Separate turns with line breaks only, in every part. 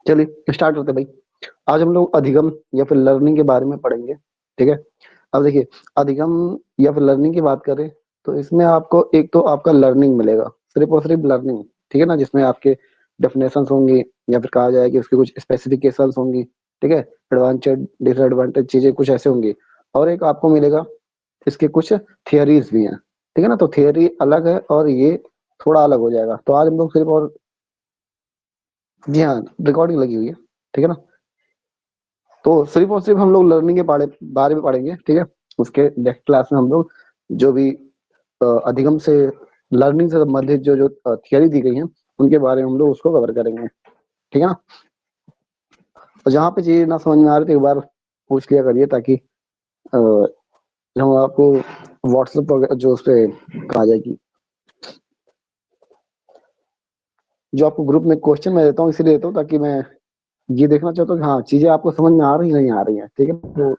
चलिए स्टार्ट करते हैं भाई। आज हम लोग अधिगम या फिर लर्निंग के बारे में पढ़ेंगे। ठीक है। अब देखिए, अधिगम या फिर लर्निंग की बात करें तो इसमें आपको एक तो आपका लर्निंग मिलेगा, सिर्फ और सिर्फ लर्निंग। ठीक है ना, जिसमें आपके डेफिनेशंस होंगी या फिर कहा जाए कि उसकी कुछ स्पेसिफिकेशंस होंगी। ठीक है। एडवांटेज डिसएडवांटेज चीजें कुछ ऐसे होंगी। और एक आपको मिलेगा, इसके कुछ थियरीज भी हैं। ठीक है ना, तो थियरी अलग है और ये थोड़ा अलग हो जाएगा। तो आज हम लोग सिर्फ और जी हाँ, रिकॉर्डिंग लगी हुई है। ठीक है ना, तो सिर्फ और सिर्फ हम लोग लर्निंग के बारे में पढ़ेंगे। ठीक है। उसके नेक्स्ट क्लास में हम लोग जो भी अधिगम से लर्निंग से संबंधित जो जो थियरी दी गई है उनके बारे में हम लोग उसको कवर करेंगे। ठीक है ना। तो जहाँ पे चीज ना समझ में आ रही तो एक बार पूछ लिया करिए, ताकि हम आपको व्हाट्सएप पर जो उस पर कहा जाए कि जो आपको ग्रुप में क्वेश्चन मैं देता हूँ इसलिए देता हूँ ताकि मैं ये देखना चाहता हूँ कि हाँ चीजें आपको समझ में आ रही नहीं आ रही है। ठीक है। तो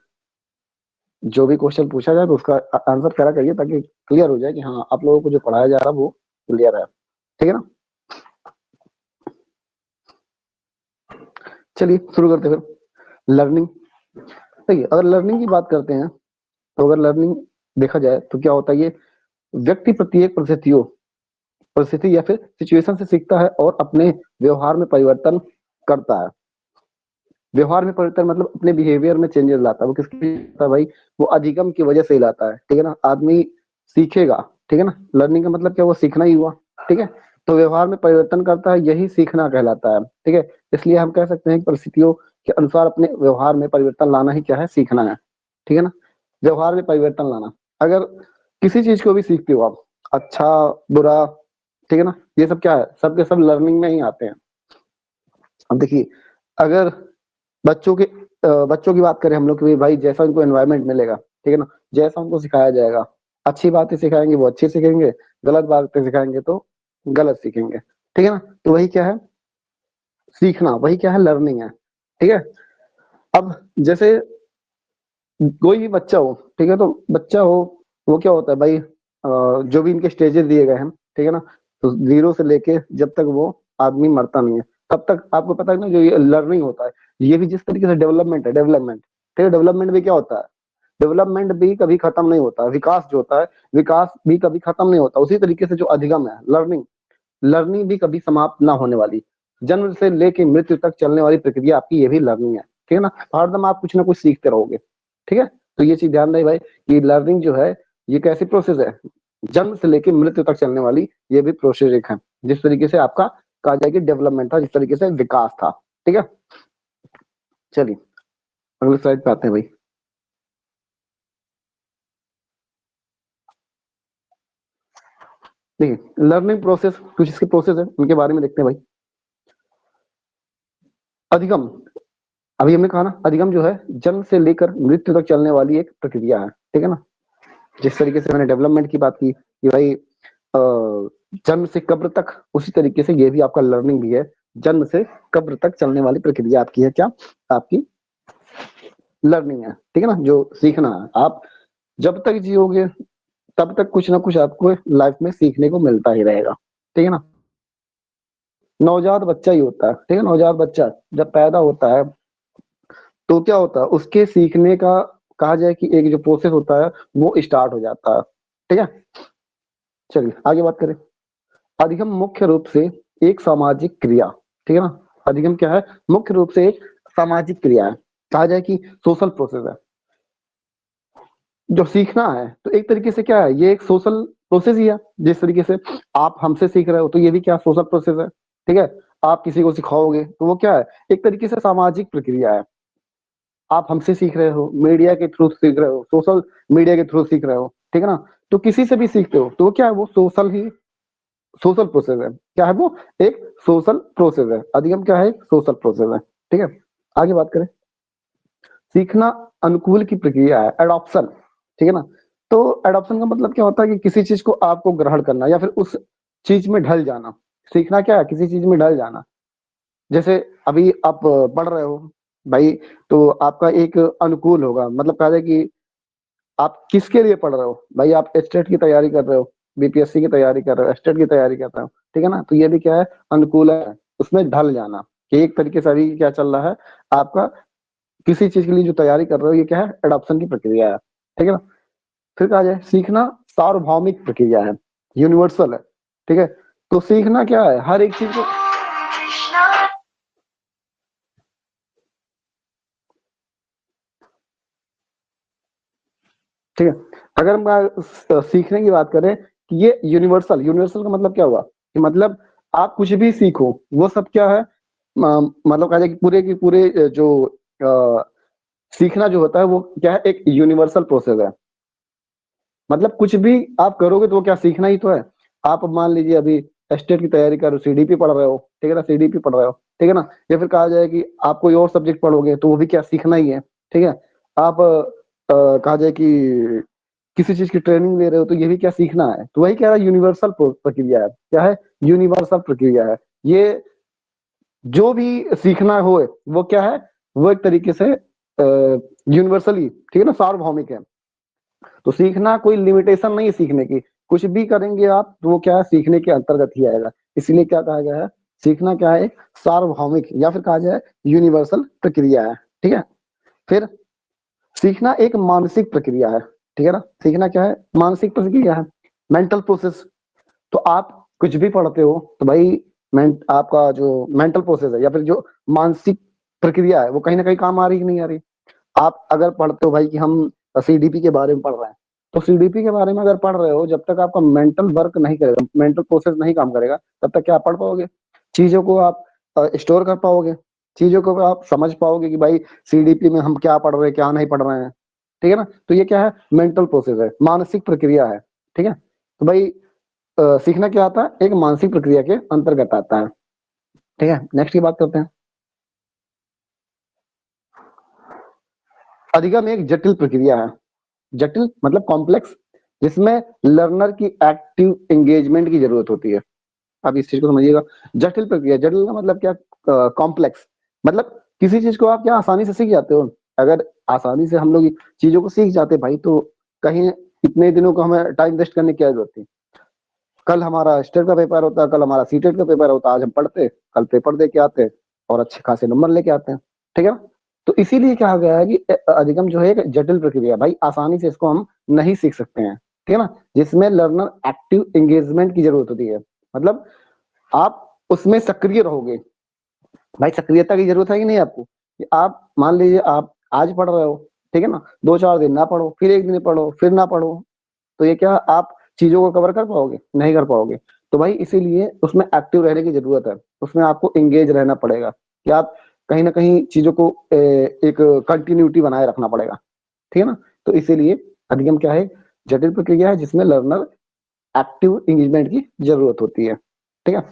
जो भी क्वेश्चन पूछा जाए तो उसका आंसर करा करिए, ताकि क्लियर हो जाए कि हाँ आप लोगों को जो पढ़ाया जा रहा है वो क्लियर है। ठीक है ना। चलिए शुरू करते हैं फिर लर्निंग। देखिए, अगर लर्निंग की बात करते हैं तो अगर लर्निंग देखा जाए तो क्या होता है, ये व्यक्ति प्रत्येक परिस्थिति या फिर सिचुएशन से सीखता है और अपने व्यवहार में परिवर्तन करता है। व्यवहार में परिवर्तन मतलब अपने बिहेवियर में चेंजेस लाता है। वो किसके लिए लाता है भाई? वो अधिगम की वजह से ही लाता है। ठीक है ना, आदमी सीखेगा। ठीक है ना, लर्निंग का मतलब क्या, वो सीखना ही हुआ। ठीक है। तो व्यवहार में परिवर्तन करता है, यही सीखना कहलाता है। ठीक है। इसलिए हम कह सकते हैं कि परिस्थितियों के अनुसार अपने व्यवहार में परिवर्तन लाना ही क्या है, सीखना है। ठीक है ना, व्यवहार में परिवर्तन लाना। अगर किसी चीज को भी सीखते हो आप, अच्छा बुरा, ठीक है ना, ये सब क्या है, सब के सब लर्निंग में ही आते हैं। अब देखिए, अगर बच्चों की बात करें हम लोग कि भाई जैसा उनको एनवायरनमेंट मिलेगा, ठीक है ना, जैसा उनको सिखाया जाएगा, अच्छी बातें सिखाएंगे वो अच्छी सीखेंगे, गलत बातें सिखाएंगे तो गलत सीखेंगे। ठीक है ना, तो वही क्या है, सीखना, वही क्या है, लर्निंग है। ठीक है। अब जैसे कोई भी बच्चा हो, ठीक है, तो बच्चा हो वो क्या होता है भाई, जो भी इनके स्टेजेस दिए गए हैं, ठीक है ना, तो जीरो से लेके जब तक वो आदमी मरता नहीं है तब तक आपको पता है ना, जो ये लर्निंग होता है, ये भी जिस तरीके से डेवलपमेंट है, डेवलपमेंट, ठीक है, डेवलपमेंट भी क्या होता है, डेवलपमेंट भी कभी खत्म नहीं होता। विकास जो होता है, विकास भी कभी खत्म नहीं होता। उसी तरीके से जो अधिगम है, लर्निंग, लर्निंग भी कभी समाप्त ना होने वाली, जन्म से लेके मृत्यु तक चलने वाली प्रक्रिया आपकी, ये भी लर्निंग है। ठीक है ना, हरदम आप कुछ ना कुछ सीखते रहोगे। ठीक है। तो ये चीज ध्यान रहे भाई कि लर्निंग जो है ये कैसी प्रोसेस है, जन्म से लेके मृत्यु तक चलने वाली ये भी प्रोसेस एक है। जिस तरीके से आपका कहा जाए कि डेवलपमेंट था, जिस तरीके से विकास था। ठीक है। चलिए अगले स्लाइड पे आते हैं भाई। देखिए, लर्निंग प्रोसेस, कुछ इसके प्रोसेस है उनके बारे में देखते हैं भाई। अधिगम, अभी हमने कहा ना, अधिगम जो है जन्म से लेकर मृत्यु तक चलने वाली एक प्रक्रिया है। ठीक है ना, जिस तरीके से मैंने डेवलपमेंट की बात की कि भाई जन्म से कब्र तक, उसी तरीके से ये भी आपका लर्निंग भी है, जन्म से कब्र तक चलने वाली प्रक्रिया आपकी है। क्या आपकी लर्निंग है। ठीक है ना, जो सीखना है, आप जब तक जियोगे तब तक कुछ ना कुछ आपको लाइफ में सीखने को मिलता ही रहेगा। ठीक है ना, नवजात बच्चा ही होता है, ठीक है, नवजात बच्चा जब पैदा होता है तो क्या होता है, उसके सीखने का कहा जाए कि एक जो प्रोसेस होता है वो स्टार्ट हो जाता है। ठीक है। चलिए आगे बात करें। अधिगम मुख्य रूप से एक सामाजिक क्रिया, ठीक है ना, अधिगम क्या है, मुख्य रूप से एक सामाजिक क्रिया है, कहा जाए कि सोशल प्रोसेस है। जो सीखना है तो एक तरीके से क्या है, ये एक सोशल प्रोसेस ही है। जिस तरीके से आप हमसे सीख रहे हो तो ये भी क्या, सोशल प्रोसेस है। ठीक है। आप किसी को सिखाओगे तो वो क्या है, एक तरीके से सामाजिक प्रक्रिया है। आप हमसे सीख रहे हो, मीडिया के थ्रू सीख रहे हो, सोशल मीडिया के थ्रू सीख रहे हो, ठीक है ना, तो किसी से भी सीखते हो तो वो क्या है, वो सोशल ही, सोशल प्रोसेस है। क्या है वो, एक सोशल प्रोसेस है। अधिगम क्या है, एक सोशल प्रोसेस है। ठीक है। आगे बात करें, सीखना अनुकूल की प्रक्रिया है, एडॉप्शन। ठीक है ना, तो एडॉप्शन का मतलब क्या होता है कि किसी चीज को आपको ग्रहण करना या फिर उस चीज में ढल जाना। सीखना क्या है, किसी चीज में ढल जाना। जैसे अभी आप पढ़ रहे हो भाई, तो आपका एक अनुकूल होगा, मतलब कहा जाए कि आप किसके लिए पढ़ रहे हो भाई, आप स्टेट की तैयारी कर रहे हो, बीपीएससी की तैयारी कर रहे हो, स्टेट की तैयारी कर रहे हो, ठीक है ना, तो ये भी क्या है, अनुकूल है, उसमें ढल जाना। कि एक तरीके से अभी क्या चल रहा है आपका, किसी चीज के लिए जो तैयारी कर रहे हो ये क्या है, एडॉप्शन की प्रक्रिया है, ठीक है ना। फिर कहा जाए सीखना सार्वभौमिक प्रक्रिया है, यूनिवर्सल है, ठीक है। तो सीखना क्या है, हर एक चीज को, ठीक है। अगर हम सीखने की बात करें कि ये यूनिवर्सल, यूनिवर्सल का मतलब क्या हुआ कि मतलब आप कुछ भी सीखो वो सब क्या है, मतलब कहा जाए कि पूरे के पूरे जो सीखना जो होता है वो क्या है, एक यूनिवर्सल प्रोसेस है। मतलब कुछ भी आप करोगे तो वो क्या सीखना ही तो है। आप मान लीजिए अभी स्टेट की तैयारी कर रहे हो, सीडीपी पढ़ रहे हो, ठीक है ना, सीडीपी पढ़ रहे हो, ठीक है ना। या फिर कहा जाए कि आप कोई और सब्जेक्ट पढ़ोगे तो वो भी क्या सीखना ही है, ठीक है। आप कहा जाए कि किसी चीज की ट्रेनिंग ले रहे हो तो ये भी क्या सीखना है। तो वही कह रहा है यूनिवर्सल प्रक्रिया है, क्या है, यूनिवर्सल प्रक्रिया है ये। जो भी सीखना हो वो क्या है, वो एक तरीके से यूनिवर्सली, ठीक है ना, सार्वभौमिक है। तो सीखना कोई लिमिटेशन नहीं है सीखने की, कुछ भी करेंगे आप तो वो क्या है, सीखने के अंतर्गत ही आएगा। इसीलिए क्या कहा गया है, सीखना क्या है, एक सार्वभौमिक या फिर कहा जाए यूनिवर्सल प्रक्रिया है, ठीक है। फिर सीखना एक मानसिक प्रक्रिया है, ठीक है ना। सीखना क्या है, मानसिक प्रक्रिया है, मेंटल प्रोसेस। तो आप कुछ भी पढ़ते हो तो भाई आपका जो मेंटल प्रोसेस है या फिर जो मानसिक प्रक्रिया है वो कहीं ना कहीं काम आ रही कि नहीं आ रही। आप अगर पढ़ते हो भाई कि हम सीडीपी के बारे में पढ़ रहे हैं, तो सीडीपी के बारे में अगर पढ़ रहे हो, जब तक आपका मेंटल वर्क नहीं करेगा, मेंटल प्रोसेस नहीं काम करेगा, तब तक क्या पढ़ पाओगे, चीजों को आप स्टोर कर पाओगे, चीजों को आप समझ पाओगे कि भाई सीडीपी में हम क्या पढ़ रहे हैं क्या नहीं पढ़ रहे हैं, ठीक है ना। तो ये क्या है, मेंटल प्रोसेस है, मानसिक प्रक्रिया है, ठीक है। तो भाई सीखना क्या आता है, एक मानसिक प्रक्रिया के अंतर्गत आता है, ठीक है। नेक्स्ट की बात करते हैं। अधिगम एक जटिल प्रक्रिया है, जटिल मतलब कॉम्प्लेक्स, जिसमें लर्नर की एक्टिव एंगेजमेंट की जरूरत होती है। अब इस चीज को समझिएगा, जटिल प्रक्रिया, जटिल का मतलब क्या, कॉम्प्लेक्स। मतलब किसी चीज को आप क्या आसानी से सीख जाते हो, अगर आसानी से हम लोग चीजों को सीख जाते भाई तो कहीं इतने दिनों को हमें टाइम वेस्ट करने की क्या जरूरत थी। कल हमारा स्टेट का पेपर होता, कल हमारा सीटेट का पेपर होता, आज हम पढ़ते, कल पेपर दे के आते और अच्छे खासे नंबर लेके आते हैं, ठीक है ना। तो इसीलिए कहा गया है कि अधिगम जो है एक जटिल प्रक्रिया है। भाई आसानी से इसको हम नहीं सीख सकते हैं, ठीक है ना, जिसमें लर्नर एक्टिव एंगेजमेंट की जरूरत होती है। मतलब आप उसमें सक्रिय रहोगे। भाई सक्रियता की जरूरत है कि नहीं आपको, कि आप मान लीजिए आप आज पढ़ रहे हो, ठीक है ना, 2-4 दिन ना पढ़ो, फिर एक दिन पढ़ो, फिर ना पढ़ो, तो ये क्या आप चीजों को कवर कर पाओगे, नहीं कर पाओगे। तो भाई इसीलिए उसमें एक्टिव रहने की जरूरत है, उसमें आपको एंगेज रहना पड़ेगा, कि आप कहीं ना कहीं चीजों को एक कंटिन्यूटी बनाए रखना पड़ेगा, ठीक है ना। तो इसीलिए अधिगम क्या है, जटिल प्रक्रिया है जिसमें लर्नर एक्टिव एंगेजमेंट की जरूरत होती है, ठीक है।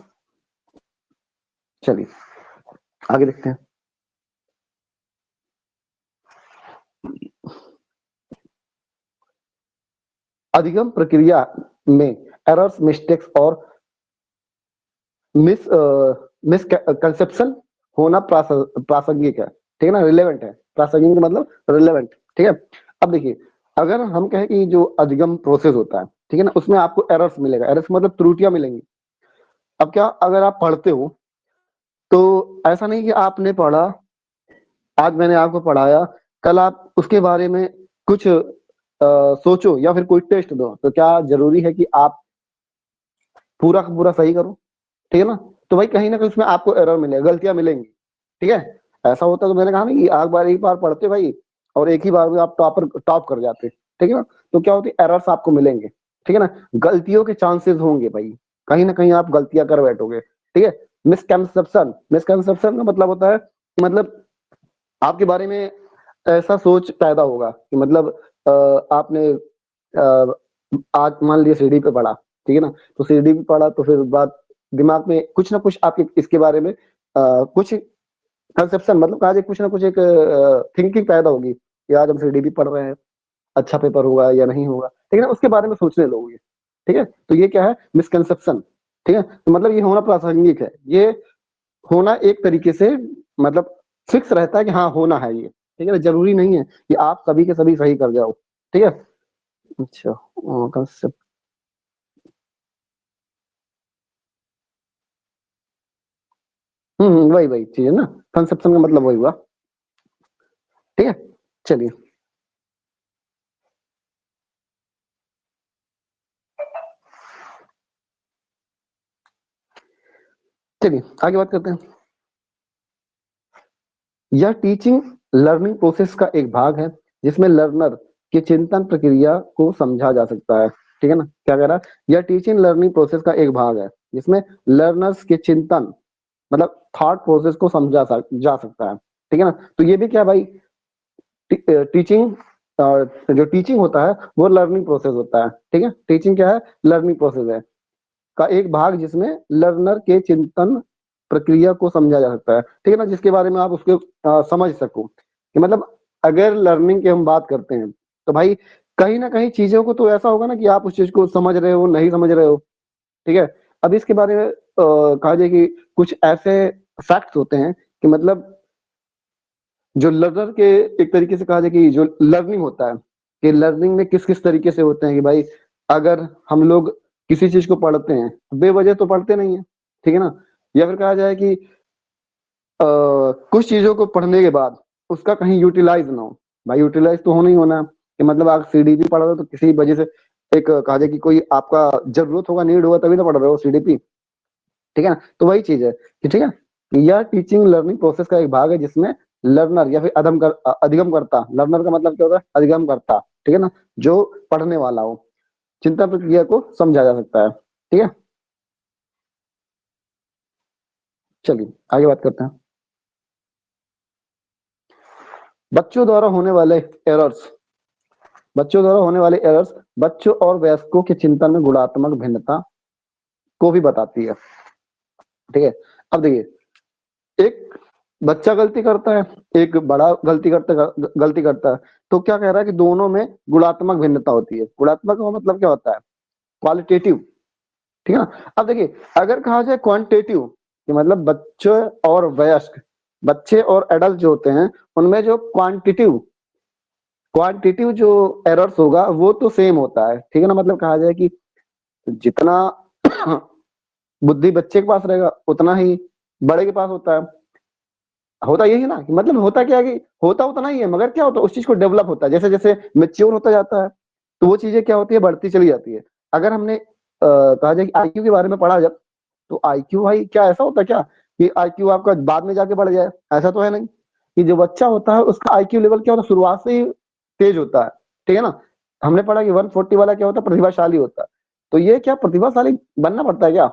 चलिए आगे देखते हैं। अधिगम प्रक्रिया में एरर्स, मिस्टेक्स और मिस मिसकंसेप्शन होना प्रासंगिक है, ठीक है ना, रिलेवेंट है। प्रासंगिक मतलब रिलेवेंट, ठीक है। अब देखिए, अगर हम कहें कि जो अधिगम प्रोसेस होता है, ठीक है ना, उसमें आपको एरर्स मिलेगा, एरर्स मतलब त्रुटियां मिलेंगी। अब क्या, अगर आप पढ़ते हो तो ऐसा नहीं कि आपने पढ़ा, आज मैंने आपको पढ़ाया, कल आप उसके बारे में कुछ सोचो या फिर कोई टेस्ट दो, तो क्या जरूरी है कि आप पूरा का पूरा सही करो, ठीक है ना। तो भाई कहीं ना कहीं उसमें आपको एरर मिलेगा, गलतियां मिलेंगी, ठीक है। ऐसा होता तो मैंने कहा ना कि एक बार पढ़ते भाई और एक ही बार में आप टॉप कर जाते, ठीक है ना। तो क्या होती है, एरर्स आपको मिलेंगे, ठीक है ना, गलतियों के चांसेस होंगे भाई, कहीं ना कहीं आप गलतियां कर बैठोगे, ठीक है। मिसकंसेप्शन, मिसकंसेप्शन का मतलब होता है कि मतलब आपके बारे में ऐसा सोच पैदा होगा कि मतलब आपने आज मान लीजिए सीढ़ी पे पढ़ा, ठीक है ना, तो सीढ़ी पे पढ़ा तो फिर बात दिमाग में कुछ ना कुछ आपके इसके बारे में कुछ कंसेप्शन, मतलब कहा जाए कुछ ना कुछ एक थिंकिंग पैदा होगी कि आज हम सीढ़ी भी पढ़ रहे हैं, अच्छा पेपर होगा या नहीं होगा, ठीक है ना, उसके बारे में सोचने लोगे, ठीक है। तो ये क्या है, मिसकंसेप्शन, ठीक है। तो मतलब ये होना प्रासंगिक है, ये होना एक तरीके से मतलब फिक्स रहता है कि हाँ होना है ये, ठीक है ना, जरूरी नहीं है कि आप सभी के सभी सही कर जाओ, ठीक है। अच्छा, वही वही चीज है ना, कंसेप्शन का मतलब वही हुआ। ठीक है, चलिए चलिए आगे बात करते हैं। यह टीचिंग लर्निंग प्रोसेस का एक भाग है जिसमें लर्नर की चिंतन प्रक्रिया को समझा जा सकता है। ठीक है ना, क्या कह रहा है, यह टीचिंग लर्निंग प्रोसेस का एक भाग है जिसमें लर्नर्स के चिंतन मतलब थॉट प्रोसेस को समझा जा सकता है। ठीक है ना, तो ये भी क्या भाई, टीचिंग जो टीचिंग होता है वो लर्निंग प्रोसेस होता है। ठीक है, टीचिंग क्या है, लर्निंग प्रोसेस है का एक भाग जिसमें लर्नर के चिंतन प्रक्रिया को समझा जा सकता है। ठीक है ना, जिसके बारे में आप उसको समझ सको कि मतलब अगर लर्निंग की हम बात करते हैं तो भाई कहीं ना कहीं चीजों को तो ऐसा होगा ना कि आप उस चीज को समझ रहे हो नहीं समझ रहे हो। ठीक है, अब इसके बारे में कहा जाए कि कुछ ऐसे फैक्ट्स होते हैं कि मतलब जो लर्नर के एक तरीके से कहा जाए कि जो लर्निंग होता है कि लर्निंग में किस किस तरीके से होते हैं कि भाई अगर हम लोग किसी चीज को पढ़ते हैं बेवजह तो पढ़ते नहीं है। ठीक है ना, या फिर कहा जाए कि कुछ चीजों को पढ़ने के बाद उसका कहीं यूटिलाइज ना हो। भाई यूटिलाइज तो होना ही होना है कि मतलब आप सीडीपी पढ़ रहे हो तो किसी वजह से एक कहा जाए कि कोई आपका जरूरत होगा नीड होगा तभी तो पढ़ रहे हो सीडीपी। ठीक है ना, तो वही चीज है कि ठीक है, यह टीचिंग लर्निंग प्रोसेस का एक भाग है जिसमें लर्नर या फिर अधिगम करता, लर्नर का मतलब क्या होता है, अधिगम करता। ठीक है ना, जो पढ़ने वाला हो चिंता प्रक्रिया को समझा जा सकता है। ठीक है, चलिए आगे बात करते हैं। बच्चों द्वारा होने वाले एरर्स, बच्चों द्वारा होने वाले एरर्स बच्चों और वयस्कों के चिंतन में गुणात्मक भिन्नता को भी बताती है। ठीक है, अब देखिए, एक बच्चा गलती करता है, एक बड़ा गलती करता है, तो क्या कह रहा है कि दोनों में गुणात्मक भिन्नता होती है। गुणात्मक का मतलब क्या होता है, क्वालिटेटिव। ठीक है ना, अब देखिए अगर कहा जाए क्वांटिटेटिव कि मतलब बच्चे और वयस्क, बच्चे और एडल्ट जो होते हैं उनमें जो क्वांटिटिव क्वांटिटिव जो एरर्स होगा वो तो सेम होता है। ठीक है ना, मतलब कहा जाए कि जितना बुद्धि बच्चे के पास रहेगा उतना ही बड़े के पास होता है। होता यही है ना कि मतलब होता क्या है कि होता उतना ही है मगर क्या होता है उस चीज को डेवलप होता है, जैसे जैसे मेच्योर होता जाता है तो वो चीजें क्या होती है, बढ़ती चली जाती है। अगर हमने कहा जाए कि आईक्यू के बारे में पढ़ा जब, तो आईक्यू भाई क्या ऐसा होता है क्या कि आईक्यू आपका बाद में जाके बढ़ जाए, ऐसा तो है नहीं। कि जो बच्चा होता है उसका आईक्यू लेवल क्या होता है, शुरुआत से ही तेज होता है। ठीक है ना, हमने पढ़ा कि 140 वाला क्या होता है, प्रतिभाशाली होता है। तो ये क्या प्रतिभाशाली बनना पड़ता है क्या,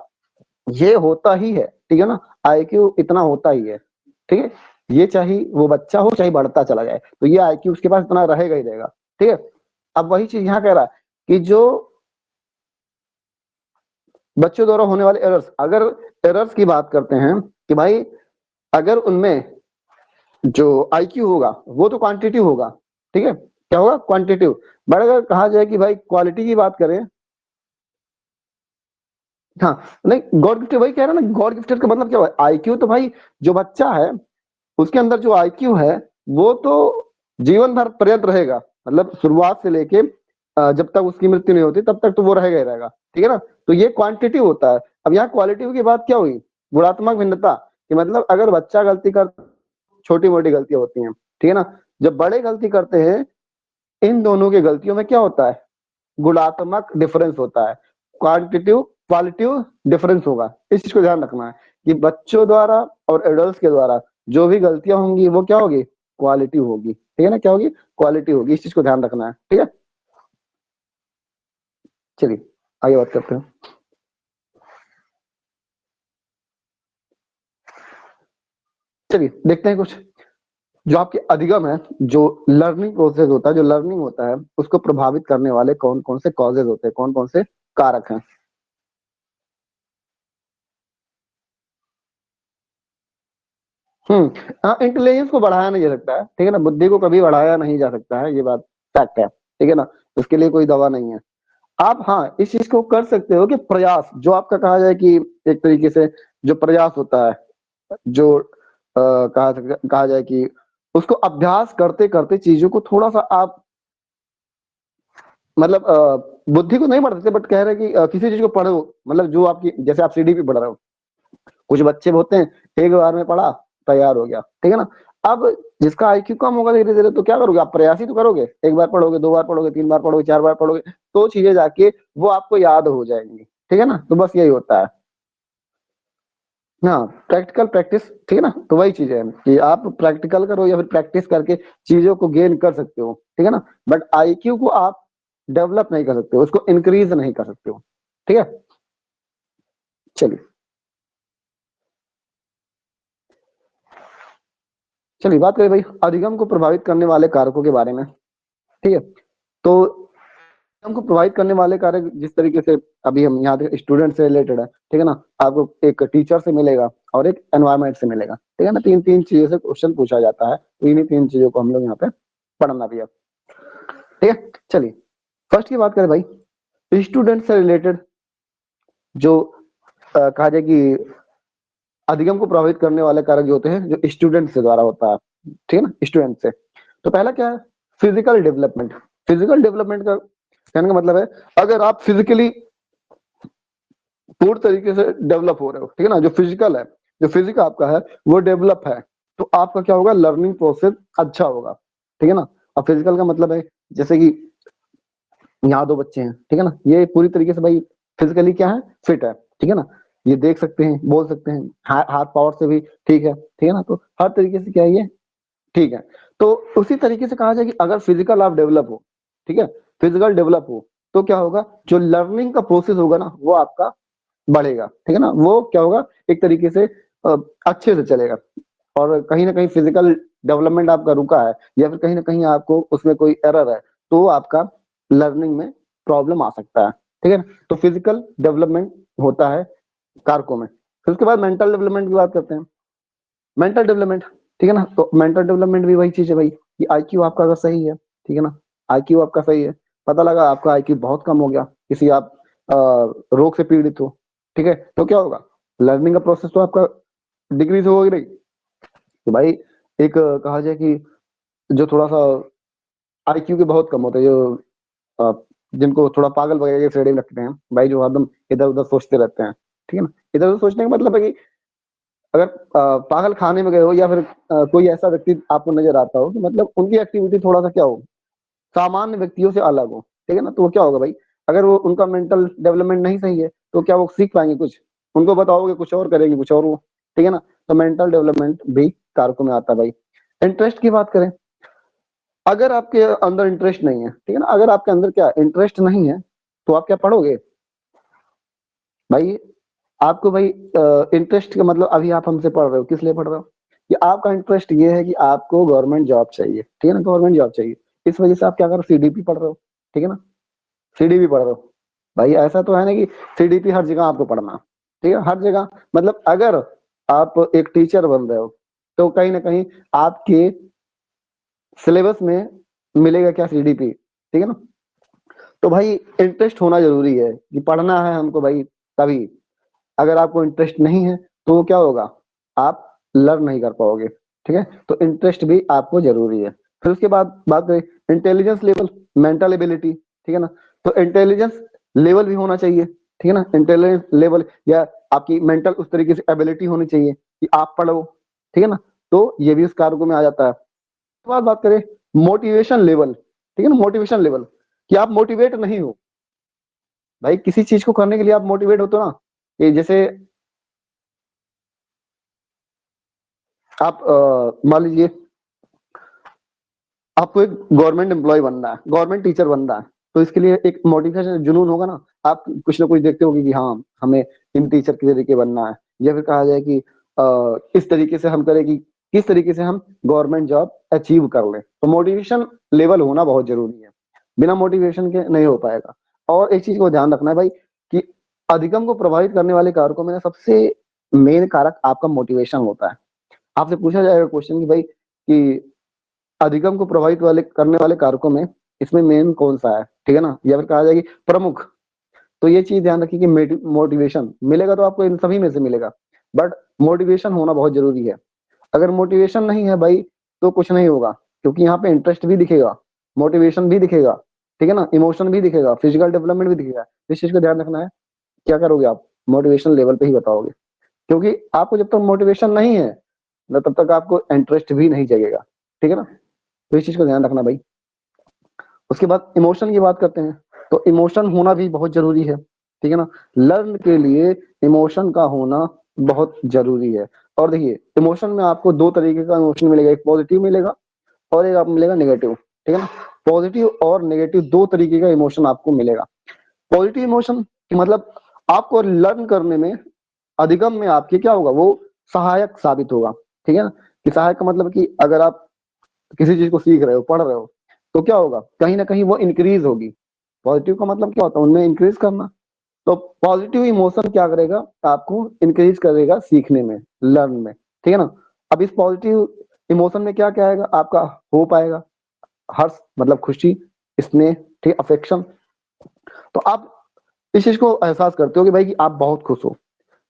ये होता ही है। ठीक है ना, आईक्यू इतना होता ही है। ठीक है, ये चाहे वो बच्चा हो चाहे बढ़ता चला जाए तो ये आईक्यू उसके पास इतना रहेगा ही रहेगा। ठीक है, अब वही चीज यहाँ कह रहा है कि जो बच्चों द्वारा होने वाले एरर्स, अगर एरर्स की बात करते हैं कि भाई अगर उनमें जो आईक्यू होगा वो तो क्वांटिटिव होगा। ठीक है, क्या होगा, क्वांटिटिव। बट अगर कहा जाए कि भाई क्वालिटी की बात करें, हाँ नहीं गॉड गिफ्टेड, वही कह रहा है ना, गॉड गिफ्टेड का मतलब क्या है, आईक्यू तो भाई जो बच्चा है उसके अंदर जो आईक्यू है वो तो जीवन भर पर्यंत रहेगा। मतलब शुरुआत से लेके जब तक उसकी मृत्यु नहीं होती तब तक तो वो रहेगा ही रहेगा। ठीक है ना, तो ये क्वांटिटिव होता है। अब यहाँ क्वालिटी की बात क्या हुई, गुणात्मक भिन्नता, कि मतलब अगर बच्चा गलती कर, छोटी मोटी गलतियां होती हैं। ठीक है ना, जब बड़े गलती करते हैं इन दोनों की गलतियों में क्या होता है, गुणात्मक डिफरेंस होता है, क्वांटिटिव क्वालिटिव डिफरेंस होगा। इस चीज को ध्यान रखना है कि बच्चों द्वारा और एडल्ट के द्वारा जो भी गलतियां होंगी वो क्या होगी, क्वालिटी होगी। ठीक है ना, क्या होगी, क्वालिटी होगी। इस चीज को ध्यान रखना है। ठीक है, चलिए आगे बात करते हैं। चलिए देखते हैं कुछ जो आपके अधिगम है, जो लर्निंग प्रोसेस होता है, जो लर्निंग होता है उसको प्रभावित करने वाले कौन कौन से कॉजेज होते हैं, कौन कौन से कारक हैं। हाँ, इंटेलिजेंस को बढ़ाया नहीं जा सकता है। ठीक है ना, बुद्धि को कभी बढ़ाया नहीं जा सकता है, ये बात फैक्ट है। ठीक है ना, उसके लिए कोई दवा नहीं है। आप हाँ इस चीज को कर सकते हो कि प्रयास जो आपका कहा जाए कि एक तरीके से जो प्रयास होता है, जो कहा जाए कि उसको अभ्यास करते करते चीजों को थोड़ा सा आप मतलब बुद्धि को नहीं बढ़ा सकते बट कह रहे हैं कि किसी चीज को पढ़ो, मतलब जो आपकी जैसे आप सीडी पे पढ़ रहे हो, कुछ बच्चे होते हैं एक बार में पढ़ा, तैयार हो गया, ठीक है ना। अब जिसका आईक्यू कम होगा धीरे धीरे, तो क्या करोगे आप, प्रयास ही तो करोगे, एक बार पढ़ोगे, दो बार पढ़ोगे, तीन बार पढ़ोगे, चार बार पढ़ोगे, तो चीजें जाके वो आपको याद हो जाएंगी, ठीक है ना। तो बस यही होता है। हाँ, प्रैक्टिकल प्रैक्टिस, ठीक है ना। तो वही चीज है कि आप प्रैक्टिकल करो या फिर प्रैक्टिस करके चीजों को गेन कर सकते हो, ठीक है ना। बट आईक्यू को आप डेवलप नहीं कर सकते हो, उसको इंक्रीज नहीं कर सकते हो, ठीक है। चलिए चलिए बात करें भाई अधिगम को प्रभावित करने वाले कारकों के बारे में, ठीक है। तो हमको प्रभावित करने वाले कारक जिस तरीके से अभी हम यहाँ पे स्टूडेंट से रिलेटेड है, ठीक है ना। आपको एक टीचर से मिलेगा और एक एनवायरनमेंट से मिलेगा, ठीक है ना। तीन तीन चीजों से क्वेश्चन पूछा जाता है, तो इन्हीं तीन चीजों को हम लोग यहाँ पे पढ़ना भी है, ठीक है। चलिए फर्स्ट की बात करें भाई, स्टूडेंट से रिलेटेड जो कहा जाए कि अधिगम को प्रभावित करने वाले कारक जो होते हैं, जो स्टूडेंट से द्वारा होता है, ठीक है ना, स्टूडेंट से। तो पहला क्या है, फिजिकल डेवलपमेंट। फिजिकल डेवलपमेंट का कहने का मतलब है, अगर आप फिजिकली पूर्ण तरीके से डेवलप हो रहे हो, ठीक है ना, जो फिजिकल है, जो फिजिक आपका है वो डेवलप है, तो आपका क्या होगा, लर्निंग प्रोसेस अच्छा होगा, ठीक है ना। अब फिजिकल का मतलब है जैसे कि यहाँ दो बच्चे हैं, ठीक है ना, ये पूरी तरीके से भाई फिजिकली क्या है, फिट है, ठीक है ना। ये देख सकते हैं, बोल सकते हैं, हाथ पावर से भी ठीक है ना। तो हर तरीके से क्या है ये ठीक है। तो उसी तरीके से कहा जाए कि अगर फिजिकल आप डेवलप हो, ठीक है, फिजिकल डेवलप हो, तो क्या होगा, जो लर्निंग का प्रोसेस होगा ना वो आपका बढ़ेगा, ठीक है ना। वो क्या होगा, एक तरीके से अच्छे से चलेगा। और कहीं ना कहीं फिजिकल डेवलपमेंट आपका रुका है या फिर कहीं ना कहीं आपको उसमें कोई एरर है, तो आपका लर्निंग में प्रॉब्लम आ सकता है, ठीक है ना। तो फिजिकल डेवलपमेंट होता है कारकों में। फिर उसके बाद मेंटल डेवलपमेंट की बात करते हैं। मेंटल डेवलपमेंट, ठीक है ना। तो मेंटल डेवलपमेंट भी वही चीज है भाई कि आईक्यू आपका अगर सही है, ठीक है ना, आईक्यू आपका सही है, पता लगा आपका आईक्यू बहुत कम हो गया, किसी आप रोग से पीड़ित हो, ठीक है, तो क्या होगा, लर्निंग का प्रोसेस तो आपका डिक्रीज होगा ही नहीं। तो भाई एक कहा जाए कि जो थोड़ा सा आईक्यू के बहुत कम होते हैं, जो अ, जिनको थोड़ा पागल वगैरह के श्रेणी में रखते हैं भाई, जो हरदम इधर उधर सोचते रहते हैं, ठीक है ना। इधर उधर सोचने का मतलब है कि अगर पागल खाने में गए हो या फिर कोई ऐसा व्यक्ति आपको नजर आता हो कि मतलब उनकी एक्टिविटी थोड़ा सा क्या हो, सामान्य व्यक्तियों से अलग हो, ठीक है ना, तो वो क्या होगा भाई, अगर वो उनका मेंटल डेवलपमेंट नहीं सही है, तो क्या वो सीख पाएंगे कुछ, उनको बताओगे कुछ और करेंगे कुछ और वो, ठीक है ना। तो मेंटल डेवलपमेंट भी कारकों में आता है भाई। इंटरेस्ट की बात करें, अगर आपके अंदर इंटरेस्ट नहीं है, ठीक है ना, अगर आपके अंदर क्या इंटरेस्ट नहीं है, तो आप क्या पढ़ोगे भाई। आपको भाई इंटरेस्ट का मतलब, अभी आप हमसे पढ़ रहे हो, किस लिए पढ़ रहे हो, कि आपका इंटरेस्ट ये है कि आपको गवर्नमेंट जॉब चाहिए, ठीक है ना, गवर्नमेंट जॉब चाहिए। इस वजह से आप क्या कर रहे हो, सीडीपी पढ़ रहे हो, ठीक है ना, सीडीपी पढ़ रहे हो। भाई ऐसा तो है ना कि सीडीपी हर जगह आपको पढ़ना, ठीक है, हर जगह। मतलब अगर आप एक टीचर बन रहे हो, तो कहीं ना कहीं आपके सिलेबस में मिलेगा क्या, सीडीपी, ठीक है ना। तो भाई इंटरेस्ट होना जरूरी है कि पढ़ना है हमको भाई, तभी। अगर आपको इंटरेस्ट नहीं है, तो क्या होगा, आप लर्न नहीं कर पाओगे, ठीक है। तो इंटरेस्ट भी आपको जरूरी है। फिर उसके बाद बात करें इंटेलिजेंस लेवल, मेंटल एबिलिटी, ठीक है ना। तो इंटेलिजेंस लेवल भी होना चाहिए, ठीक है ना, इंटेलिजेंस लेवल या आपकी मेंटल उस तरीके से एबिलिटी होनी चाहिए कि आप पढ़ो, ठीक है ना। तो ये भी उस कारकों में आ जाता है। तो बात करें मोटिवेशन लेवल, ठीक है ना, मोटिवेशन लेवल, कि आप मोटिवेट नहीं हो भाई किसी चीज को करने के लिए, आप मोटिवेट होते हो ना, ये जैसे आप मान लीजिए आपको एक गवर्नमेंट एम्प्लॉय बनना है, गवर्नमेंट टीचर बनना है, तो इसके लिए एक मोटिवेशन जुनून होगा ना। आप कुछ ना कुछ देखते होगे कि हाँ हमें इन टीचर के तरीके बनना है, या फिर कहा जाए कि इस तरीके से हम करें कि किस तरीके से हम गवर्नमेंट जॉब अचीव कर लें। तो मोटिवेशन लेवल होना बहुत जरूरी है, बिना मोटिवेशन के नहीं हो पाएगा। और एक चीज को ध्यान रखना है भाई कि अधिगम को प्रभावित करने वाले कारकों में ना सबसे मेन कारक आपका मोटिवेशन होता है। आपसे पूछा जाएगा क्वेश्चन कि भाई कि अधिगम को प्रभावित वाले करने वाले कारकों में इसमें मेन कौन सा है, ठीक है ना, या फिर कहा जाएगी प्रमुख। तो ये चीज ध्यान रखिए कि मोटिवेशन मिलेगा तो आपको इन सभी में से मिलेगा, बट मोटिवेशन होना बहुत जरूरी है। अगर मोटिवेशन नहीं है भाई, तो कुछ नहीं होगा, क्योंकि यहाँ पे इंटरेस्ट भी दिखेगा, मोटिवेशन भी दिखेगा, ठीक है ना, इमोशन भी दिखेगा, फिजिकल डेवलपमेंट भी दिखेगा। इस चीज का ध्यान रखना है। क्या करोगे आप, मोटिवेशन लेवल पे ही बताओगे क्योंकि आपको जब तक मोटिवेशन नहीं है ना, तब तक आपको इंटरेस्ट भी नहीं जगेगा। ठीक है ना, तो इस चीज को ध्यान रखना भाई। उसके बाद इमोशन की बात करते हैं, तो इमोशन होना भी बहुत जरूरी है। ठीक है ना, लर्न के लिए इमोशन का होना बहुत जरूरी है। और देखिए, इमोशन में आपको दो तरीके का इमोशन मिलेगा, एक पॉजिटिव मिलेगा और एक आपको मिलेगा नेगेटिव। ठीक है ना, पॉजिटिव और नेगेटिव दो तरीके का इमोशन आपको मिलेगा। पॉजिटिव इमोशन कि मतलब आपको लर्न करने में, अधिगम में आपके क्या होगा, वो सहायक साबित होगा। ठीक है ना, कि सहायक का मतलब कि अगर आप किसी चीज को सीख रहे हो, पढ़ रहे हो, तो क्या होगा, कहीं ना कहीं वो इंक्रीज होगी। पॉजिटिव का मतलब क्या होता है, उनमें इंक्रीज करना। तो पॉजिटिव इमोशन क्या करेगा, आपको इंक्रीज करेगा सीखने में, लर्न में। ठीक है ना, अब इस पॉजिटिव इमोशन में क्या क्या आएगा, आपका होप आएगा, हर्ष मतलब खुशी, स्नेह, ठीक, अफेक्शन। तो आप इस चीज को एहसास करते हो कि भाई कि आप बहुत खुश हो,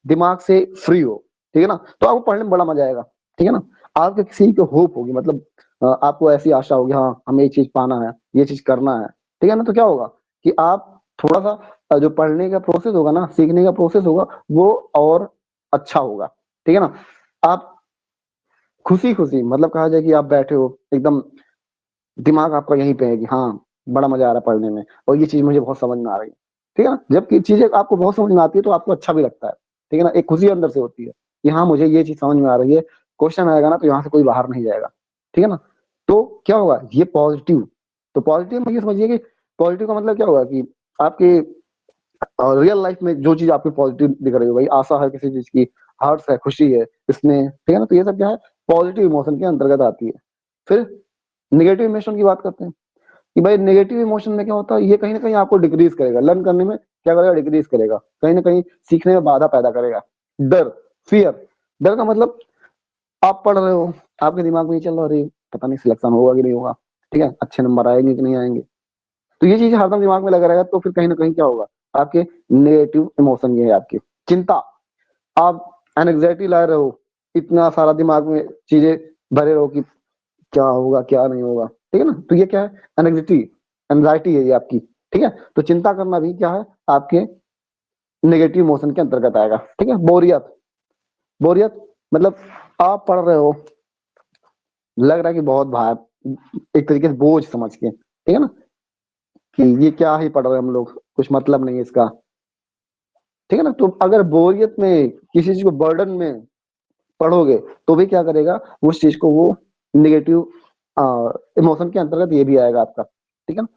दिमाग से फ्री हो। ठीक है ना, तो आपको पढ़ने में बड़ा मजा आएगा। ठीक है ना, आपके किसी को होप होगी, मतलब आपको ऐसी आशा होगी, हाँ हमें ये चीज पाना है, ये चीज करना है। ठीक है ना, तो क्या होगा कि आप थोड़ा सा जो पढ़ने का प्रोसेस होगा ना, सीखने का प्रोसेस होगा, वो और अच्छा होगा। ठीक है ना, आप खुशी खुशी, मतलब कहा जाए कि आप बैठे हो एकदम, दिमाग आपका यहीं पे है कि हाँ बड़ा मजा आ रहा है पढ़ने में, और ये चीज मुझे बहुत समझ में आ रही है। ठीक है ना, जबकि चीजें आपको बहुत समझ में आती है तो आपको अच्छा भी लगता है। ठीक है ना, एक खुशी अंदर से होती है कि हाँ मुझे ये चीज समझ में आ रही है, क्वेश्चन आएगा ना तो यहाँ से कोई बाहर नहीं जाएगा। ठीक है ना, तो क्या होगा, ये पॉजिटिव। तो पॉजिटिव में ये समझिए कि पॉजिटिव का मतलब क्या होगा कि आपके रियल लाइफ में जो चीज आपकी पॉजिटिव दिख रही हो, भाई आशा है किसी चीज की, हर्ष है, खुशी है, इसमें, ठीक है ना, तो ये सब क्या है, पॉजिटिव इमोशन के अंतर्गत आती है। फिर निगेटिव इमोशन की बात करते हैं कि भाई नेगेटिव इमोशन में क्या होता है, ये कहीं ना कहीं आपको डिक्रीज करेगा, लर्न करने में क्या करेगा, डिक्रीज करेगा, कहीं ना कहीं सीखने में बाधा पैदा करेगा। डर, फियर। डर का मतलब आप पढ़ रहे हो, आपके दिमाग में ये चल रहा है, अरे पता नहीं सिलेक्शन होगा कि नहीं होगा, ठीक है, अच्छे नंबर आएंगे कि नहीं आएंगे। तो ये चीज हरदम दिमाग में लगा रहेगा, तो फिर कहीं ना कहीं क्या होगा, आपके नेगेटिव इमोशन ये है, आपकी चिंता, आप एनजाइटी ला रहे हो, इतना सारा दिमाग में चीजें भरे रहो कि क्या होगा क्या नहीं होगा। ठीक है ना, तो ये क्या है, एनजाइटी, एनजाइटी है ये आपकी। ठीक है, तो चिंता करना भी क्या है, आपके नेगेटिव इमोशन के अंतर्गत आएगा। ठीक है, बोरियत, बोरियत मतलब आप पढ़ रहे हो, लग रहा है कि बहुत भार, एक तरीके से बोझ समझ के, ठीक है ना, कि ये क्या ही पढ़ रहे हैं हम लोग, कुछ मतलब नहीं है इसका। ठीक है ना, तो अगर बोरियत में किसी चीज को बर्डन में पढ़ोगे, तो भी क्या करेगा, उस चीज को वो निगेटिव इमोशन के अंतर्गत ये भी आएगा आपका। ठीक है ना,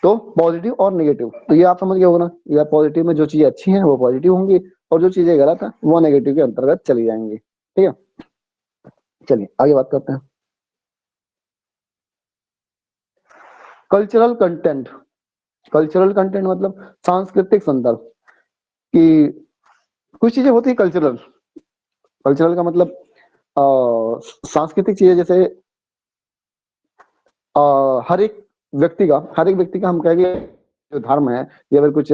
तो पॉजिटिव और नेगेटिव, तो ये आप समझ गए होगा ना, या पॉजिटिव में जो चीजें अच्छी हैं वो पॉजिटिव होंगी, और जो चीजें गलत है वो नेगेटिव के अंतर्गत चली जाएंगी। ठीक है, चलिए आगे बात करते हैं। कल्चरल कंटेंट, कल्चरल कंटेंट मतलब सांस्कृतिक संदर्भ, कि कुछ चीजें होती है कल्चरल, कल्चरल का मतलब सांस्कृतिक चीजें, जैसे हर एक व्यक्ति का हम कहेंगे जो धर्म है, या फिर कुछ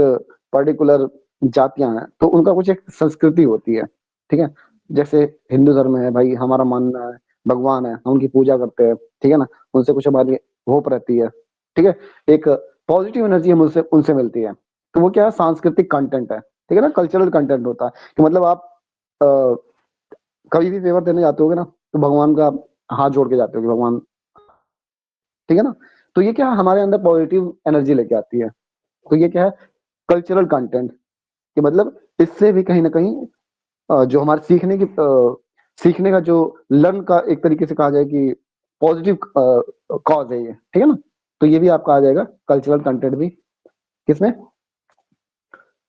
पर्टिकुलर जातियां हैं, तो उनका कुछ एक संस्कृति होती है। ठीक है, जैसे हिंदू धर्म है भाई, हमारा मानना है भगवान है, हम उनकी पूजा करते हैं। ठीक है ना, उनसे कुछ हमारी होप रहती है। ठीक है, एक पॉजिटिव एनर्जी हम उनसे उनसे मिलती है। तो वो क्या है, सांस्कृतिक कंटेंट है। ठीक है ना, कल्चरल कंटेंट होता है कि मतलब आप अ, कभी भी फेवर देने जाते होगे ना, तो भगवान का हाथ जोड़ के जाते हो कि भगवान, ठीक है ना, तो ये क्या है, हमारे अंदर पॉजिटिव एनर्जी लेके आती है। तो ये क्या है, कल्चरल कंटेंट, कि मतलब इससे भी कहीं ना कहीं जो हमारे सीखने का जो लर्न का एक तरीके से कहा जाए कि पॉजिटिव कॉज है ये। ठीक है ना, तो ये भी आपका आ जाएगा कल्चरल कंटेंट भी, किसमें,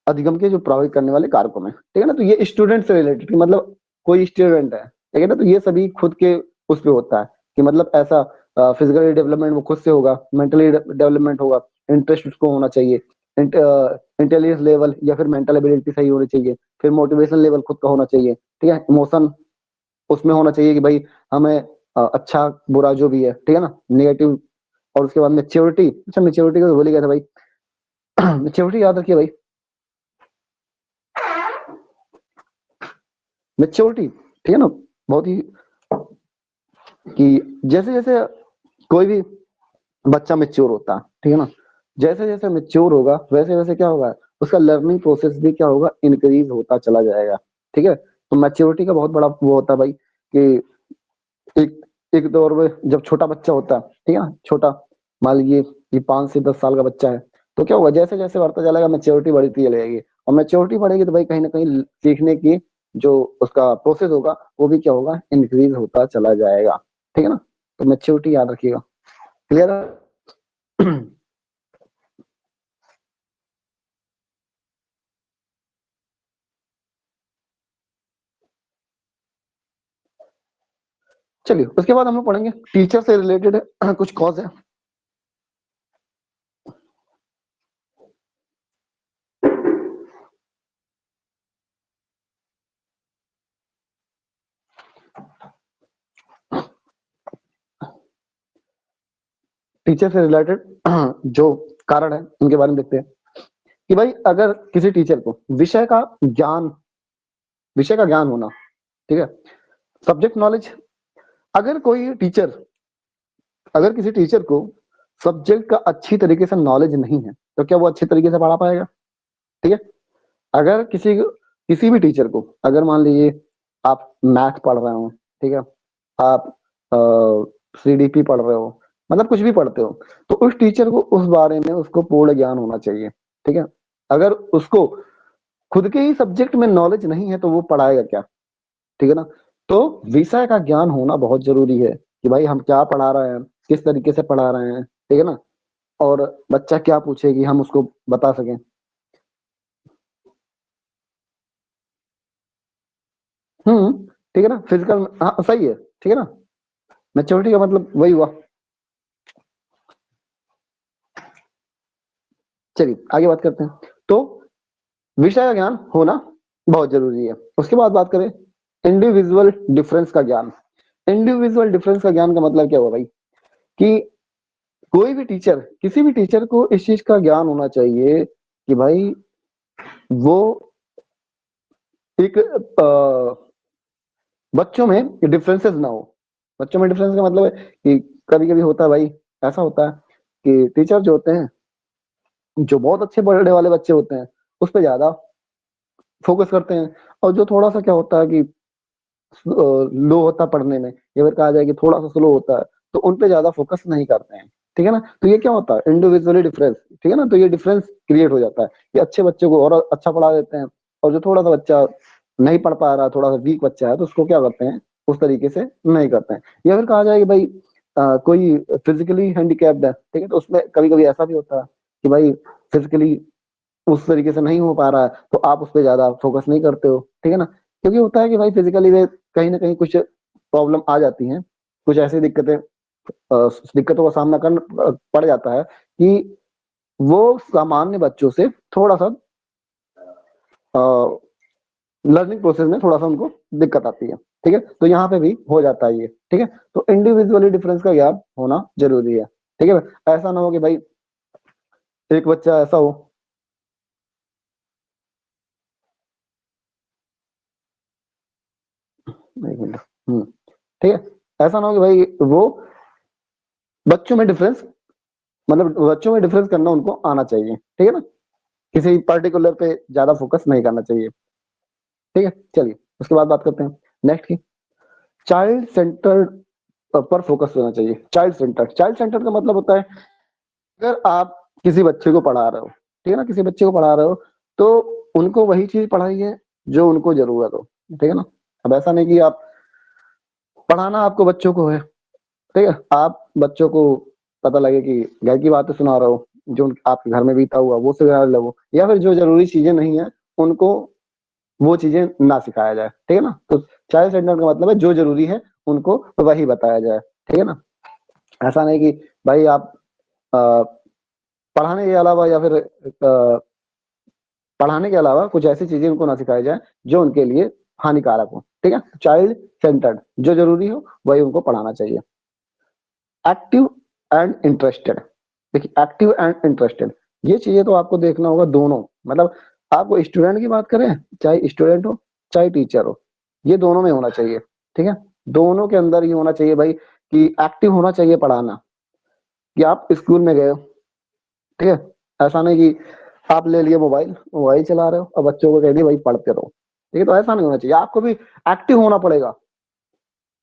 अधिगम के जो प्रभावित करने वाले कारकों में। ठीक है ना, तो ये स्टूडेंट से रिलेटेड, मतलब कोई स्टूडेंट है, ठीक है ना, तो ये सभी खुद के उस पे होता है कि मतलब ऐसा फिजिकली डेवलपमेंट वो खुद से होगा, मेंटली डेवलपमेंट होगा, इंटरेस्ट उसको होना चाहिए, इंटेलिजेंस लेवल या फिर मेंटल एबिलिटी सही होनी चाहिए, फिर मोटिवेशन लेवल खुद का होना चाहिए। ठीक है, इमोशन उसमें होना चाहिए कि भाई हमें अच्छा बुरा जो भी है, ठीक है ना, नेगेटिव। और उसके बाद मेच्योरिटी, अच्छा मेच्योरिटी का तो भूल ही गया था भाई। मेच्योरिटी याद रखिए भाई, मेच्योरिटी, ठीक है ना, बहुत ही, कि जैसे जैसे कोई भी बच्चा मेच्योर होता है, ठीक है ना, जैसे जैसे मेच्योर होगा वैसे वैसे क्या होगा, उसका लर्निंग प्रोसेस भी क्या होगा, इंक्रीज होता चला जाएगा। ठीक है, तो मैच्योरिटी का बहुत बड़ा वो होता है भाई कि एक एक दौर में जब छोटा बच्चा होता है, ठीक है ना, छोटा, मान लीजिए ये 5 से 10 साल का बच्चा है, तो क्या होगा, जैसे जैसे बढ़ता चलेगा मैच्योरिटी बढ़ती चलेगी, और मैच्योरिटी बढ़ेगी तो भाई कहीं ना कहीं सीखने की जो उसका प्रोसेस होगा वो भी क्या होगा, इंक्रीज होता चला जाएगा। ठीक है ना, तो मैच्योरिटी याद रखिएगा। क्लियर है? चलिए उसके बाद हम लोग पढ़ेंगे टीचर से रिलेटेड कुछ कॉज है। टीचर से रिलेटेड जो कारण है उनके बारे में देखते हैं कि भाई अगर किसी टीचर को विषय का ज्ञान होना, ठीक है, सब्जेक्ट नॉलेज, अगर कोई टीचर अगर किसी टीचर को सब्जेक्ट का अच्छी तरीके से नॉलेज नहीं है तो क्या वो अच्छी तरीके से पढ़ा पाएगा? ठीक है, अगर किसी भी टीचर को, अगर मान लीजिए आप मैथ पढ़ रहे हो, ठीक है, आप सीडीपी पढ़ रहे हो, मतलब कुछ भी पढ़ते हो, तो उस टीचर को उस बारे में उसको पूर्ण ज्ञान होना चाहिए। ठीक है, अगर उसको खुद के ही सब्जेक्ट में नॉलेज नहीं है तो वो पढ़ाएगा क्या? ठीक है ना, तो विषय का ज्ञान होना बहुत जरूरी है कि भाई हम क्या पढ़ा रहे हैं, किस तरीके से पढ़ा रहे हैं, ठीक है ना, और बच्चा क्या पूछेगी हम उसको बता सकें। ठीक है ना, फिजिकल, हाँ सही है, ठीक है ना, मैच्योरिटी का मतलब वही हुआ। चलिए आगे बात करते हैं। तो विषय का ज्ञान होना बहुत जरूरी है। उसके बाद बात करें इंडिविजुअल डिफरेंस का ज्ञान। इंडिविजुअल डिफरेंस का ज्ञान का मतलब क्या हुआ भाई कि कोई भी टीचर, किसी भी टीचर को इस चीज का ज्ञान होना चाहिए कि भाई वो एक बच्चों में डिफरेंसेस ना हो। बच्चों में डिफरेंस का मतलब है कि कभी कभी होता है भाई, ऐसा होता है कि टीचर जो होते हैं, जो बहुत अच्छे पढ़ने वाले बच्चे होते हैं उस पर ज्यादा फोकस करते हैं, और जो थोड़ा सा क्या होता है कि लो होता है पढ़ने में, या फिर कहा जाए कि थोड़ा सा स्लो होता है, तो उन पे ज्यादा फोकस नहीं करते हैं। ठीक है ना, तो ये क्या होता है, इंडिविजुअली डिफरेंस। ठीक है ना, तो ये डिफरेंस क्रिएट हो जाता है कि अच्छे बच्चे को और अच्छा पढ़ा देते हैं, और जो थोड़ा सा बच्चा नहीं पढ़ पा रहा, थोड़ा सा वीक बच्चा है, तो उसको क्या करते हैं, उस तरीके से नहीं करते हैं। या फिर कहा जाए कि भाई कोई फिजिकली हैंडीकैप्ड है, ठीक है, तो उसमें कभी कभी ऐसा भी होता है कि भाई फिजिकली उस तरीके से नहीं हो पा रहा है, तो आप उस पर ज्यादा फोकस नहीं करते हो। ठीक है ना, क्योंकि होता है कि भाई फिजिकली वे कहीं ना कहीं कुछ प्रॉब्लम आ जाती हैं, कुछ ऐसी दिक्कतों का सामना करना पड़ जाता है कि वो सामान्य बच्चों से थोड़ा सा लर्निंग प्रोसेस में थोड़ा सा उनको दिक्कत आती है। ठीक है, तो यहाँ पे भी हो जाता है ये। ठीक है, तो इंडिविजुअली डिफरेंस का ज्ञान होना जरूरी है। ठीक है, ऐसा ना हो कि भाई एक बच्चा ऐसा हो। एक मिनट। ठीक है, ऐसा ना हो कि भाई वो बच्चों में डिफरेंस, मतलब बच्चों में डिफरेंस करना उनको आना चाहिए। ठीक है ना, किसी पर्टिकुलर पे ज्यादा फोकस नहीं करना चाहिए। ठीक है, चलिए उसके बाद बात करते हैं नेक्स्ट की, चाइल्ड सेंटर्ड पर फोकस होना चाहिए। चाइल्ड सेंटर्ड का मतलब होता है अगर आप किसी बच्चे को पढ़ा रहे हो, ठीक है ना, किसी बच्चे को पढ़ा रहे हो, तो उनको वही चीज पढ़ाइए जो उनको जरूरत हो। ठीक है ना, अब ऐसा नहीं कि आप पढ़ाना आपको बच्चों को है, ठीक है, आप बच्चों को पता लगे कि घर की बातें सुना रहे हो, जो आपके घर में बीता हुआ वो सिखा लो, या फिर जो जरूरी चीजें नहीं है उनको वो चीजें ना सिखाया जाए। ठीक है ना, तो चाइल्ड सेंटर का मतलब है जो जरूरी है उनको वही बताया जाए। ठीक है ना, ऐसा नहीं कि भाई आप अ, पढ़ाने के अलावा या फिर पढ़ाने के अलावा कुछ ऐसी चीजें उनको ना सिखाई जाए जो उनके लिए हानिकारक हो। ठीक है, चाइल्ड सेंटर्ड, जो जरूरी हो वही उनको पढ़ाना चाहिए। Active and interested. देखिए एक्टिव एंड इंटरेस्टेड, ये चीजें तो आपको देखना होगा दोनों, मतलब आपको स्टूडेंट की बात करें, चाहे स्टूडेंट हो चाहे टीचर हो, ये दोनों में होना चाहिए। ठीक है, दोनों के अंदर ये होना चाहिए भाई कि एक्टिव होना चाहिए पढ़ाना, कि आप स्कूल में गए हो, ठीक है, ऐसा नहीं कि आप ले लिए मोबाइल, मोबाइल चला रहे हो और बच्चों को कह दिया भाई पढ़ते रहो। ठीक है, तो ऐसा नहीं होना चाहिए, आपको भी एक्टिव होना पड़ेगा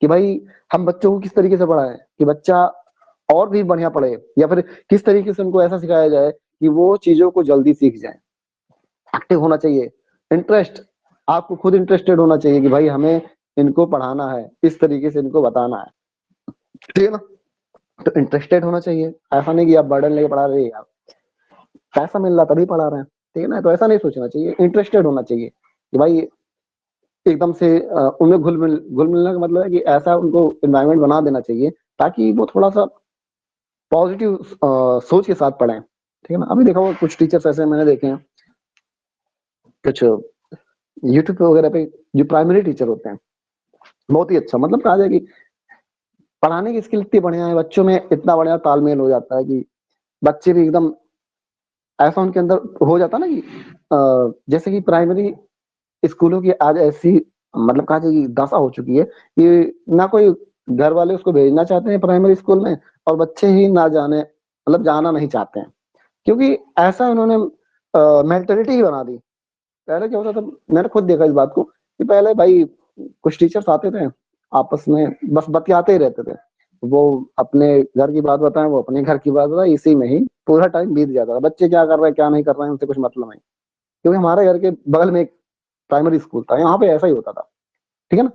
कि भाई हम बच्चों को किस तरीके से पढ़ाएं कि बच्चा और भी बढ़िया पढ़े, या फिर किस तरीके से उनको ऐसा सिखाया जाए कि वो चीजों को जल्दी सीख जाए। एक्टिव होना चाहिए, इंटरेस्ट, आपको खुद इंटरेस्टेड होना चाहिए कि भाई हमें इनको पढ़ाना है, इस तरीके से इनको बताना है। ठीक है ना, तो इंटरेस्टेड होना चाहिए, ऐसा नहीं कि आप बर्डन लेके पढ़ा रहे हैं, आप पैसा मिल रहा तभी पढ़ा रहे हैं। ठीक है ना, तो ऐसा नहीं सोचना चाहिए, इंटरेस्टेड होना चाहिए कि भाई एकदम से उनमें घुल मिलने का मतलब है कि ऐसा उनको एनवायरनमेंट बना देना चाहिए ताकि वो थोड़ा सा पॉजिटिव सोच के साथ पढ़ें। ठीक है ना, अभी देखो कुछ टीचर्स ऐसे मैंने देखे हैं, कुछ यूट्यूब वगैरह पे जो प्राइमरी टीचर होते हैं, बहुत ही अच्छा, मतलब कहा जाए कि पढ़ाने की स्किल इतनी बढ़िया है, बच्चों में इतना बढ़िया तालमेल हो जाता है कि बच्चे भी एकदम ऐसा उनके अंदर हो जाता है ना कि जैसे कि प्राइमरी स्कूलों की आज ऐसी मतलब कहा जाए कि दशा हो चुकी है कि ना कोई घर वाले उसको भेजना चाहते हैं प्राइमरी स्कूल में, और बच्चे ही ना जाने मतलब जाना नहीं चाहते हैं, क्योंकि ऐसा उन्होंने मेंटेलिटी ही बना दी। पहले क्या होता था, मैंने खुद देखा इस बात को कि पहले भाई कुछ टीचर्स आते थे, आपस में बस बतियाते ही रहते थे, वो अपने घर की बात बताएं, वो अपने घर की बात बताएं, इसी में ही पूरा टाइम बीत जाता था। बच्चे क्या कर रहे हैं क्या नहीं कर रहे हैं उनसे कुछ मतलब नहीं, क्योंकि हमारे घर के बगल में एक प्राइमरी स्कूल था, यहाँ पे ऐसा ही होता था। ठीक है ना,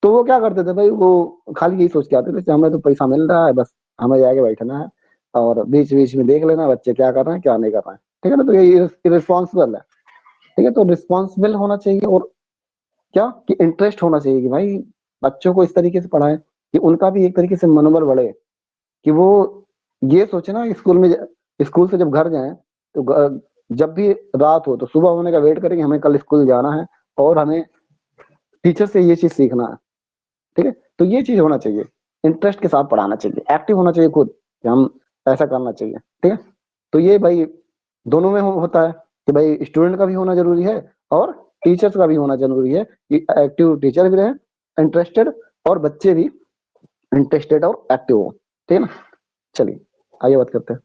तो वो क्या करते थे भाई, वो खाली यही सोच के आते थे कि हमें तो पैसा मिल रहा है, बस हमें जाके बैठना है और बीच बीच में देख लेना बच्चे क्या कर रहे हैं क्या नहीं कर रहे हैं। ठीक है ना, तो ये रिस्पॉन्सिबल है। ठीक है, तो रिस्पॉन्सिबल होना चाहिए, और क्या कि इंटरेस्ट होना चाहिए कि भाई बच्चों को इस तरीके से पढ़ाएं कि उनका भी एक तरीके से मनोबल बढ़े, कि वो ये सोचे ना स्कूल में, स्कूल से जब घर जाएं तो जब भी रात हो तो सुबह होने का वेट करें कि हमें कल स्कूल जाना है और हमें टीचर से ये चीज सीखना है। ठीक है, तो ये चीज होना चाहिए, इंटरेस्ट के साथ पढ़ाना चाहिए, एक्टिव होना चाहिए खुद कि हम ऐसा करना चाहिए। ठीक है, तो ये भाई दोनों में होता है कि भाई स्टूडेंट का भी होना जरूरी है और टीचर्स का भी होना जरूरी है कि एक्टिव टीचर भी रहे, इंटरेस्टेड, और बच्चे भी इंटरेस्टेड और एक्टिव हो। ठीक है ना, चलिए आगे बात करते हैं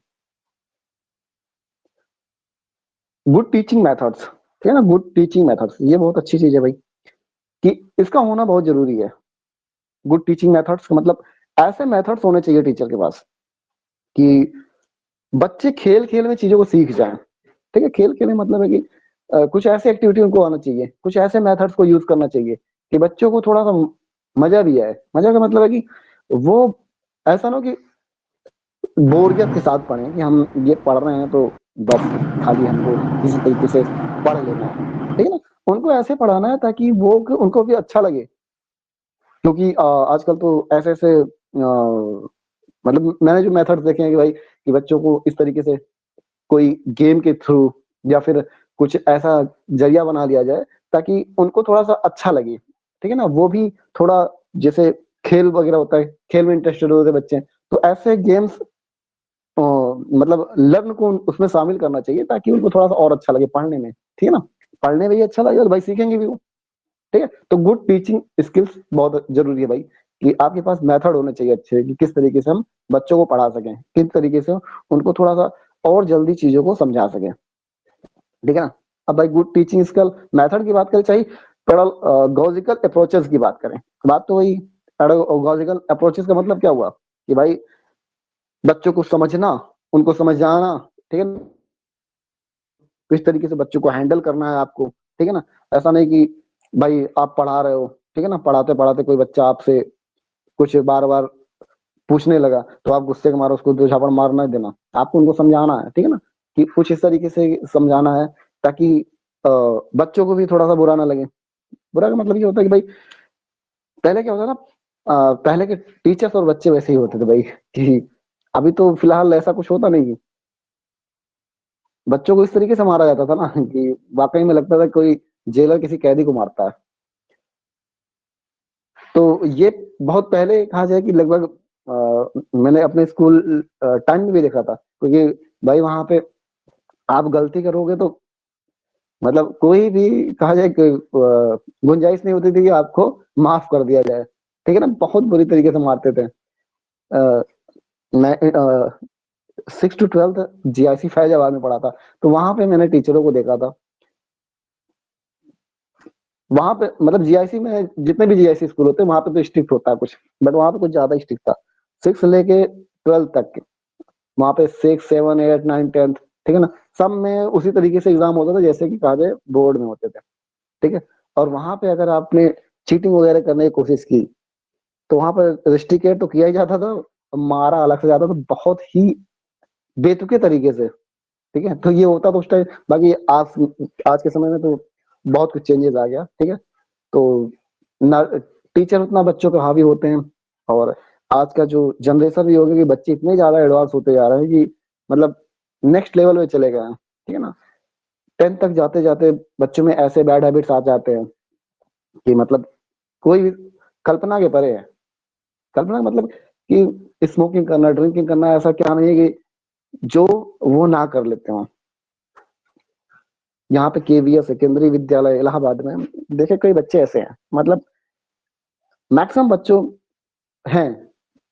गुड टीचिंग मेथड्स। ठीक है ना, गुड टीचिंग मेथड्स ये बहुत अच्छी चीज है भाई, कि इसका होना बहुत जरूरी है। गुड टीचिंग मेथड्स का मतलब ऐसे मेथड्स होने चाहिए टीचर के पास कि बच्चे खेल खेल में चीजों को सीख जाएं। ठीक है, खेल खेल में मतलब है कि कुछ ऐसी एक्टिविटी उनको आना चाहिए, कुछ ऐसे मेथड्स को यूज करना चाहिए कि बच्चों को थोड़ा सा मजा भी आए। मजा का मतलब है कि वो ऐसा ना हो कि बोरियत के साथ पढ़ें कि हम ये पढ़ रहे हैं तो बस खाली हमको किसी तरीके से पढ़ लेना है। ठीक है ना, उनको ऐसे पढ़ाना है ताकि वो उनको भी अच्छा लगे, क्योंकि आजकल तो ऐसे ऐसे मतलब मैंने जो मेथड्स देखे हैं कि भाई कि बच्चों को इस तरीके से कोई गेम के थ्रू या फिर कुछ ऐसा जरिया बना लिया जाए ताकि उनको थोड़ा सा अच्छा लगे। ठीक है ना, वो भी थोड़ा जैसे खेल वगैरह होता है, खेल में इंटरेस्टेड होते हैं बच्चे, तो ऐसे गेम्स मतलब लर्न को उसमें शामिल करना चाहिए ताकि उनको थोड़ा सा और अच्छा लगे पढ़ने में। ठीक है ना, पढ़ने में ही अच्छा लगेगा तो भाई सीखेंगे भी वो। ठीक है, तो गुड टीचिंग स्किल्स बहुत जरूरी है भाई, कि आपके पास मेथड होने चाहिए अच्छे कि किस तरीके से हम बच्चों को पढ़ा सकें, किस तरीके से उनको थोड़ा सा और जल्दी चीजों को समझा सकें। ठीक है ना, अब भाई गुड टीचिंग स्किल मेथड की बात करें, चाहे पेडागोजिकल अप्रोचेस की बात करें, बात तो वही पेडागोजिकल अप्रोचेस का मतलब क्या हुआ कि भाई बच्चों को समझना, उनको समझाना। ठीक है ना, किस तरीके से बच्चों को हैंडल करना है आपको। ठीक है ना, ऐसा नहीं कि भाई आप पढ़ा रहे हो, ठीक है ना, पढ़ाते पढ़ाते कोई बच्चा आपसे कुछ बार बार पूछने लगा तो आप गुस्से के मारे उसको दो झापड़ मारना ही देना, आपको उनको समझाना है। ठीक है ना, कि कुछ इस तरीके से समझाना है ताकि बच्चों को भी थोड़ा सा बुरा ना लगे। बुरा का मतलब ये होता है कि भाई पहले क्या होता ना, पहले के टीचर्स और बच्चे वैसे ही होते थे भाई कि अभी तो फिलहाल ऐसा कुछ होता नहीं। बच्चों को इस तरीके से मारा जाता था ना कि वाकई में लगता था कोई जेलर किसी कैदी को मारता है। तो ये बहुत पहले कहा जाए कि लगभग मैंने अपने स्कूल टाइम में भी देखा था, क्योंकि भाई वहां पे आप गलती करोगे तो मतलब कोई भी कहा जाए कि गुंजाइश नहीं होती थी कि आपको माफ कर दिया जाए। ठीक है ना, बहुत बुरी तरीके से मारते थे। मैं 6 टू 12 जीआईसी फैजाबाद में पढ़ा था, तो वहां पे मैंने टीचरों को देखा था। वहां पे मतलब जीआईसी में जितने भी जीआईसी स्कूल होते हैं वहां पे तो स्ट्रिक्ट होता है कुछ, बट वहां पे कुछ ज्यादा स्ट्रिक्ट था। 6 लेके 12 तक के, वहां पे 6 7 8 9 10, ठीक है ना, सब में उसी तरीके से एग्जाम होता था जैसे कि कहा जाए बोर्ड में होते थे, ठीक है। और वहां पे अगर आपने चीटिंग वगैरह करने की कोशिश की तो वहां पर रेस्ट्रिकेट तो किया ही जाता था, मारा अलग से जाता था बहुत ही बेतुके तरीके से, ठीक है। तो ये होता तो उस टाइम, बाकी आज आज के समय में तो बहुत कुछ चेंजेस आ गया, ठीक है। तो ना टीचर उतना बच्चों पे हावी होते हैं, और आज का जो जनरेशन भी हो गया कि बच्चे इतने ज्यादा एडवांस होते जा रहे हैं कि मतलब नेक्स्ट लेवल पे चले गए हैं, ठीक है ना। 10th तक जाते जाते बच्चों में ऐसे बैड हैबिट्स आ जाते हैं कि मतलब कोई भी कल्पना के परे है। कल्पना का मतलब कि स्मोकिंग करना, ड्रिंकिंग करना, ऐसा क्या नहीं है कि जो वो ना कर लेते हो। यहाँ पे केवीएस है, केंद्रीय विद्यालय इलाहाबाद में, देखे कई बच्चे ऐसे हैं, मतलब मैक्सिमम बच्चों हैं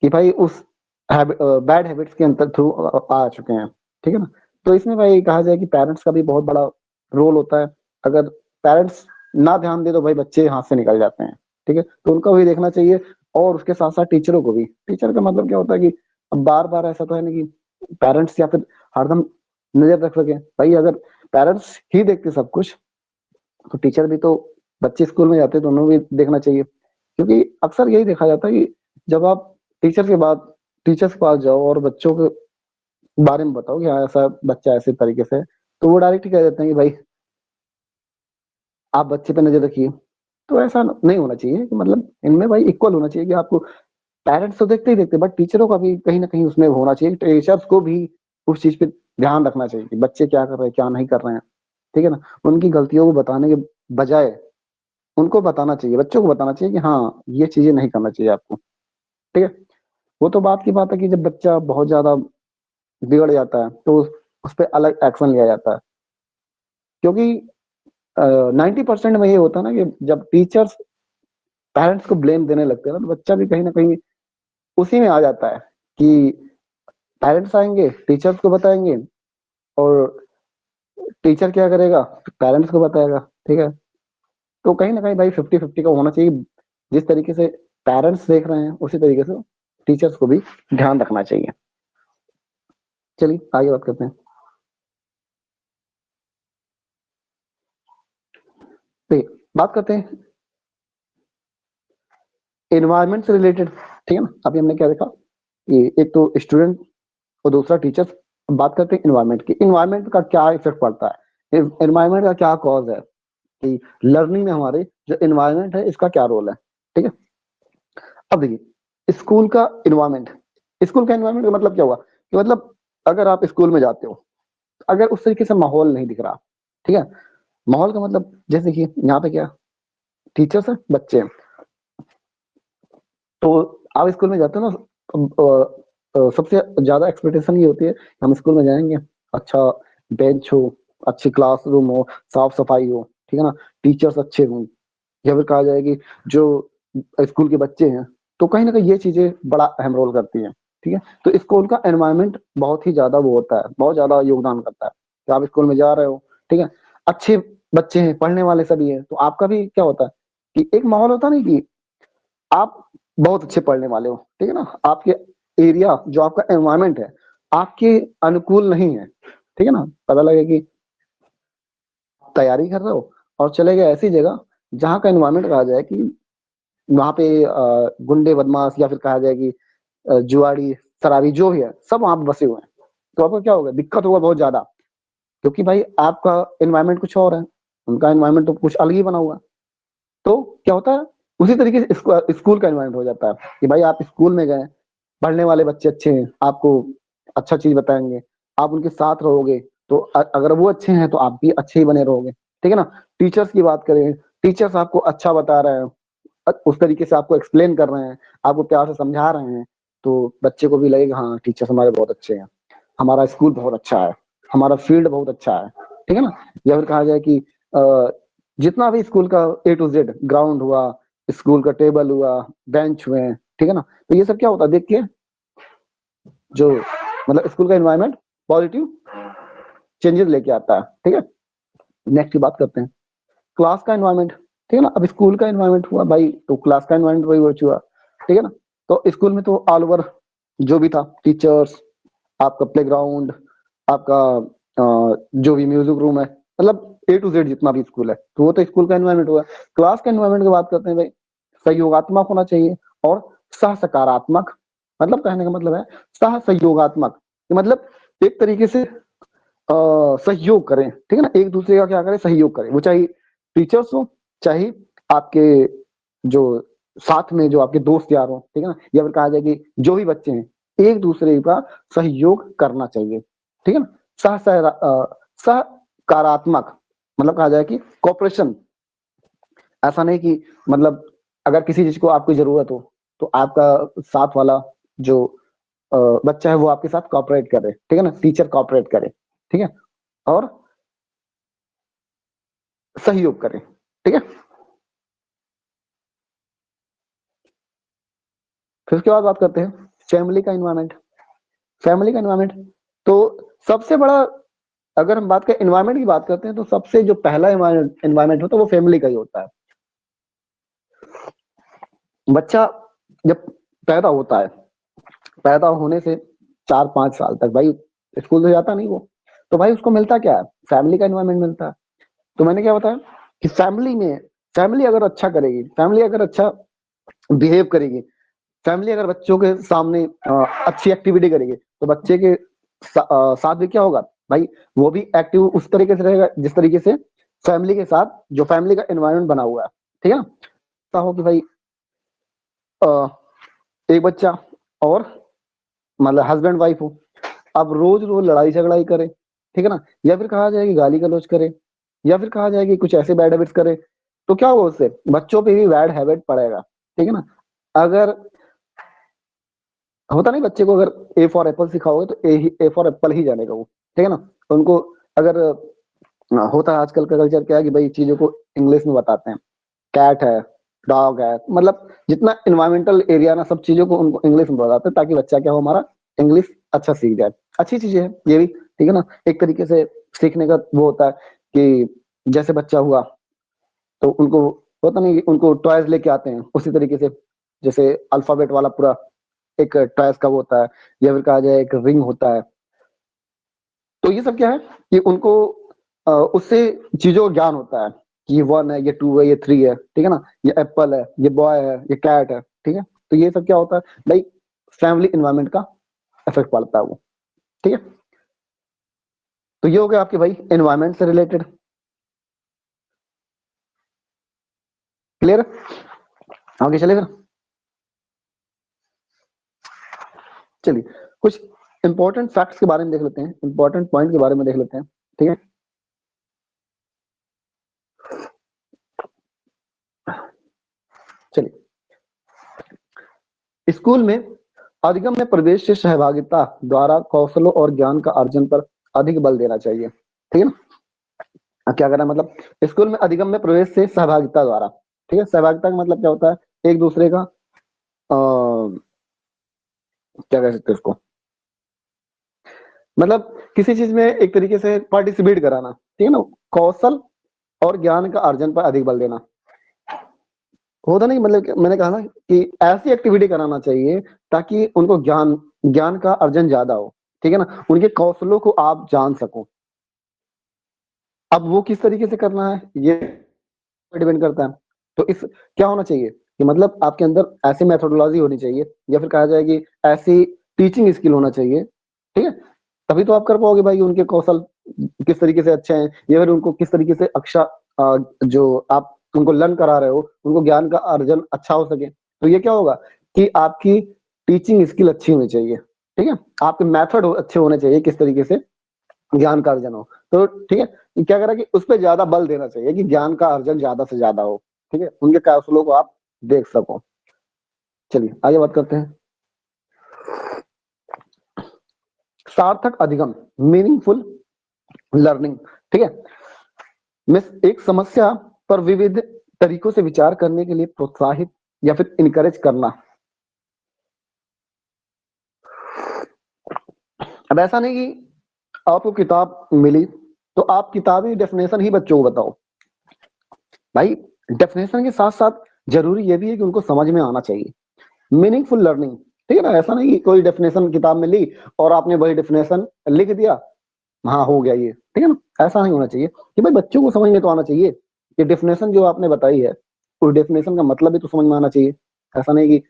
कि भाई उस बैड हैबिट्स के अंतर थ्रू आ चुके हैं, ठीक है ना। तो इसमें भाई कहा जाए कि पेरेंट्स का भी बहुत बड़ा रोल होता है। अगर पेरेंट्स ना ध्यान दे तो भाई बच्चे हाथ से निकल जाते हैं, ठीक है। तो उनको भी देखना चाहिए, और उसके साथ साथ टीचरों को भी। टीचर का मतलब क्या होता है कि अब बार बार ऐसा तो है नहीं कि पेरेंट्स या फिर हरदम नजर रख सके। भाई अगर पेरेंट्स ही देखते सब कुछ तो टीचर भी तो, बच्चे स्कूल में जाते हैं तो उन्हें भी देखना चाहिए। क्योंकि अक्सर यही देखा जाता है कि जब आप टीचर के बाद टीचर्स के पास जाओ और बच्चों के बारे में बताओ कि हाँ ऐसा बच्चा ऐसे तरीके से है, तो वो डायरेक्ट ही कह देते हैं कि भाई आप बच्चे पे नजर रखिए। तो ऐसा नहीं होना चाहिए कि मतलब इनमें भाई इक्वल होना चाहिए कि आपको पेरेंट्स तो देखते ही देखते, बट टीचरों का भी कहीं ना कहीं उसमें होना चाहिए। टीचर्स को भी उस चीज पे ध्यान रखना चाहिए कि बच्चे क्या कर रहे हैं क्या नहीं कर रहे हैं, ठीक है ना। उनकी गलतियों को बताने के बजाय उनको बताना चाहिए, बच्चों को बताना चाहिए कि हाँ ये चीजें नहीं करना चाहिए आपको, ठीक है। वो तो बात की बात है कि जब बच्चा बहुत ज्यादा बिगड़ जाता है तो उस पर अलग एक्शन लिया जाता है। क्योंकि 90% में ये होता है ना कि जब टीचर्स पेरेंट्स को ब्लेम देने लगते हैं ना, तो बच्चा भी कहीं ना कहीं उसी में आ जाता है कि पेरेंट्स आएंगे टीचर्स को बताएंगे, और टीचर क्या करेगा, पेरेंट्स को बताएगा, ठीक है। तो कहीं ना कहीं भाई 50-50 का होना चाहिए। जिस तरीके से पेरेंट्स देख रहे हैं उसी तरीके से टीचर्स को भी ध्यान रखना चाहिए। चलिए आगे बात करते हैं। तो बात करते हैं एनवायरमेंट से रिलेटेड, ठीक है ना। अभी हमने क्या देखा कि एक तो स्टूडेंट और दूसरा टीचर। बात करते हैं इन्वायरमेंट की, इन्वायरमेंट का क्या इफेक्ट पड़ता है, इन्वायरमेंट का क्या कॉज है कि लर्निंग में हमारे जो इन्वायरमेंट है इसका क्या रोल है, ठीक है। अब देखिए स्कूल का इन्वायरमेंट, स्कूल का इन्वायरमेंट का मतलब क्या हुआ कि मतलब अगर आप स्कूल में जाते हो, अगर उस तरीके से माहौल नहीं दिख रहा, ठीक है। माहौल का मतलब जैसे कि यहाँ पे क्या टीचर्स है बच्चे हैं, तो आप स्कूल में जाते हो ना, सबसे ज्यादा एक्सपेक्टेशन ये होती है कि हम स्कूल में जाएंगे, अच्छा बेंच हो, अच्छी क्लासरूम हो, साफ सफाई हो, ठीक है ना, टीचर्स अच्छे हों, या फिर कहा जाए कि जो स्कूल के बच्चे हैं, तो कहीं ना कहीं ये चीजें बड़ा अहम रोल करती हैं, ठीक है। तो स्कूल का एनवायरनमेंट बहुत ही ज्यादा वो होता है, बहुत ज्यादा योगदान करता है कि आप स्कूल में जा रहे हो, ठीक है, अच्छे बच्चे हैं, पढ़ने वाले सभी हैं, तो आपका भी क्या होता है कि एक माहौल होता नहीं कि आप बहुत अच्छे पढ़ने वाले हो, ठीक है ना, आपके एरिया जो आपका एनवायरनमेंट है आपके अनुकूल नहीं है, ठीक है ना। पता लगे कि तैयारी कर रहे हो और चले गए ऐसी जगह जहाँ का एनवायरनमेंट कहा जाए कि वहां पे गुंडे बदमाश, या फिर कहा जाए कि जुआड़ी शराबी जो भी है सब वहां पे बसे हुए हैं, तो आपको क्या होगा, दिक्कत होगा बहुत ज्यादा। क्योंकि भाई आपका एनवायरनमेंट कुछ और है, उनका एनवायरनमेंट तो कुछ अलग ही बना हुआ है। तो क्या होता है उसी तरीके से स्कूल का एनवायरनमेंट हो जाता है कि भाई आप स्कूल में गए, पढ़ने वाले बच्चे अच्छे हैं, आपको अच्छा चीज बताएंगे, आप उनके साथ रहोगे, तो अगर वो अच्छे हैं तो आप भी अच्छे ही बने रहोगे, ठीक है ना। टीचर्स की बात करें, टीचर्स आपको अच्छा बता रहे हैं, उस तरीके से आपको एक्सप्लेन कर रहे हैं, आपको प्यार से समझा रहे हैं, तो बच्चे को भी लगेगा हाँ टीचर्स हमारे बहुत अच्छे हैं, हमारा स्कूल बहुत अच्छा है, हमारा फील्ड बहुत अच्छा है, ठीक है ना। या फिर कहा जाए कि जितना भी स्कूल का A to Z, ग्राउंड हुआ, स्कूल का टेबल हुआ, बेंच हुए, ठीक है ना, तो ये सब क्या होता है देखिए, जो मतलब स्कूल का एनवायरनमेंट पॉजिटिव चेंजेस लेके आता है। ठीक है, नेक्स्ट की बात करते हैं, क्लास का एनवायरनमेंट। ठीक है ना, अब स्कूल का एनवायरनमेंट हुआ भाई, तो क्लास का एनवायरनमेंट वही हुआ। ठीक है ना, तो स्कूल में तो ऑल ओवर जो भी था, टीचर्स, आपका प्लेग्राउंड, आपका जो भी म्यूजिक रूम है, मतलब A to Z जितना भी स्कूल है, तो वो तो स्कूल का एनवायरनमेंट हुआ। क्लास का एनवायरनमेंट की बात करते हैं भाई, सहयोगात्मक होना चाहिए और सह सकारात्मक। मतलब कहने का मतलब है सह सहयोगात्मक, मतलब एक तरीके से सहयोग करें। ठीक है ना, एक दूसरे का क्या करें, सहयोग करें, वो चाहे टीचर्स हो, चाहे आपके जो साथ में जो आपके दोस्त यार हो। ठीक है ना, या फिर कहा जाए कि जो भी बच्चे हैं, एक दूसरे का सहयोग करना चाहिए। ठीक है ना, सकारात्मक, मतलब कहा जाए कि कॉपरेशन। ऐसा नहीं कि मतलब अगर किसी चीज को आपकी जरूरत हो तो आपका साथ वाला जो बच्चा है वो आपके साथ कॉपरेट करे। ठीक है ना, टीचर कॉपरेट करे। ठीक है, और सहयोग करें। ठीक है, फिर उसके बाद बात करते हैं फैमिली का इन्वायरमेंट। फैमिली का इन्वायरमेंट तो सबसे बड़ा, अगर हम बात करें इन्वायरमेंट की बात करते हैं, तो सबसे जो पहला इन्वायरमेंट होता है वो फैमिली का ही होता है। बच्चा जब पैदा होता है, पैदा होने से 4-5 साल तक भाई स्कूल तो जाता नहीं वो, तो भाई उसको मिलता क्या है, फैमिली का इन्वायरमेंट मिलता है। तो मैंने क्या बताया कि फैमिली में, फैमिली अगर अच्छा करेगी, फैमिली अगर अच्छा बिहेव करेगी, फैमिली अगर बच्चों के सामने अच्छी एक्टिविटी करेगी, तो बच्चे के साथ भी क्या होगा भाई, वो भी एक्टिव उस तरीके से रहेगा जिस तरीके से फैमिली के साथ जो फैमिली का एनवायरनमेंट बना हुआ है। ठीक है ना, ऐसा हो कि भाई अ, एक बच्चा और मतलब हस्बैंड वाइफ हो, अब रोज रोज लड़ाई झगड़ा ही करे, ठीक है ना, या फिर कहा जाए कि गाली गलौज करे, या फिर कहा जाए कि कुछ ऐसे बैड हैबिट्स करे, तो क्या होगा उससे बच्चों पे भी बैड हैबिट पड़ेगा। ठीक है ना, अगर होता नहीं, बच्चे को अगर ए फॉर एप्पल सिखाओगे तो ए फॉर एप्पल ही जानेगा वो। ठीक है ना, उनको अगर होता है आजकल का कल्चर क्या है कि भाई चीजों को इंग्लिश में बताते हैं, कैट है, डॉग है, मतलब जितना इन्वायरमेंटल एरिया ना, सब चीजों को उनको इंग्लिश में बताते हैं ताकि बच्चा क्या हो हमारा इंग्लिश अच्छा सीख जाए। अच्छी चीजें है ये भी। ठीक है ना, एक तरीके से सीखने का वो होता है कि जैसे बच्चा हुआ तो उनको होता नहीं कि उनको टॉयज लेके आते हैं, उसी तरीके से जैसे अल्फाबेट वाला पूरा एक टॉयज का वो होता है, या फिर कहा जाए एक रिंग होता है। तो ये सब क्या है कि उनको उससे चीजों का ज्ञान होता है कि ये 1 है, ये 2 है, ये 3 है। ठीक है ना, ये एप्पल है, ये बॉय है, ये कैट है। ठीक है, तो ये सब क्या होता है भाई, फैमिली इन्वायरमेंट का इफेक्ट पड़ता है वो। ठीक है, तो ये हो गया आपके भाई एनवायरमेंट से रिलेटेड। क्लियर, आगे चले फिर। चलिए कुछ इंपॉर्टेंट फैक्ट्स के बारे में देख लेते हैं, इंपॉर्टेंट पॉइंट के बारे में देख लेते हैं। ठीक है, चलिए, स्कूल में अधिगम में प्रवेश से सहभागिता द्वारा कौशलों और ज्ञान का अर्जन पर अधिक बल देना चाहिए। ठीक है ना, अब क्या करना है, मतलब स्कूल में अधिगम में प्रवेश से सहभागिता द्वारा। ठीक है, सहभागिता का मतलब क्या होता है, एक दूसरे का क्या कह सकते हैं उसको, मतलब किसी चीज में एक तरीके से पार्टिसिपेट कराना। ठीक है ना, कौशल और ज्ञान का अर्जन पर अधिक बल देना होता नहीं, मतलब मैंने कहा ना कि ऐसी एक्टिविटी कराना चाहिए ताकि उनको ज्ञान ज्ञान का अर्जन ज्यादा हो। ठीक है ना, उनके कौशलों को आप जान सको। अब वो किस तरीके से करना है ये डिपेंड करता है। तो इस क्या होना चाहिए कि मतलब आपके अंदर ऐसी मेथोडोलॉजी होनी चाहिए, या फिर कहा जाए कि ऐसी टीचिंग स्किल होना चाहिए। ठीक है, तभी तो आप कर पाओगे भाई उनके कौशल किस तरीके से अच्छे हैं, या फिर उनको किस तरीके से अक्षा जो आप उनको लर्न करा रहे हो उनको ज्ञान का अर्जन अच्छा हो सके। तो ये क्या होगा कि आपकी टीचिंग स्किल अच्छी होनी चाहिए। ठीक है, आपके मेथड अच्छे होने चाहिए किस तरीके से ज्ञान का अर्जन हो। तो ठीक है, क्या करा कि उस पर ज्यादा बल देना चाहिए कि ज्ञान का अर्जन ज्यादा से ज्यादा हो। ठीक है, उनके कौशलों को आप देख सको। चलिए आगे बात करते हैं, सार्थक अधिगम, मीनिंगफुल लर्निंग। ठीक है, मैं एक समस्या पर विविध तरीकों से विचार करने के लिए प्रोत्साहित या फिर इनकरेज करना। अब ऐसा नहीं कि आपको किताब मिली तो आप किताबी डेफिनेशन ही बच्चों को बताओ, भाई डेफिनेशन के साथ साथ जरूरी ये भी है कि उनको समझ में आना चाहिए, मीनिंगफुल लर्निंग, ठीक है ना। ऐसा नहीं कि कोई डेफिनेशन किताब में ली और आपने वही डेफिनेशन लिख दिया, हाँ हो गया ये, ठीक है ना। ऐसा नहीं होना चाहिए कि भाई बच्चों को समझ में तो आना चाहिए कि डेफिनेशन जो आपने बताई है उस डेफिनेशन का मतलब भी तो समझ में आना चाहिए। ऐसा नहीं कि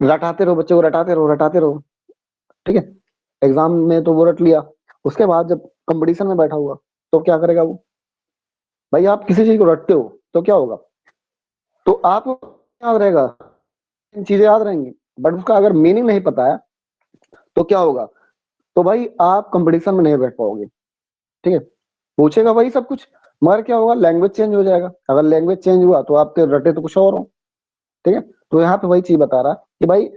रटाते रहो बच्चों को, रटाते रहो रटाते रहो, ठीक है। एग्जाम में तो वो रट लिया, उसके बाद जब कंपटीशन में बैठा हुआ तो क्या करेगा वो। भाई आप किसी चीज को रटते हो तो क्या होगा, तो आपको याद रहेगा, इन चीजें याद रहेंगी, बट उसका अगर मीनिंग नहीं पता है तो क्या होगा, तो भाई आप कंपटीशन में नहीं बैठ पाओगे, ठीक है। पूछेगा वही सब कुछ, मगर क्या होगा, लैंग्वेज चेंज हो जाएगा। अगर लैंग्वेज चेंज हुआ तो आपके रटे तो कुछ और हो, ठीक है। तो यहाँ पे वही चीज बता रहा कि भाई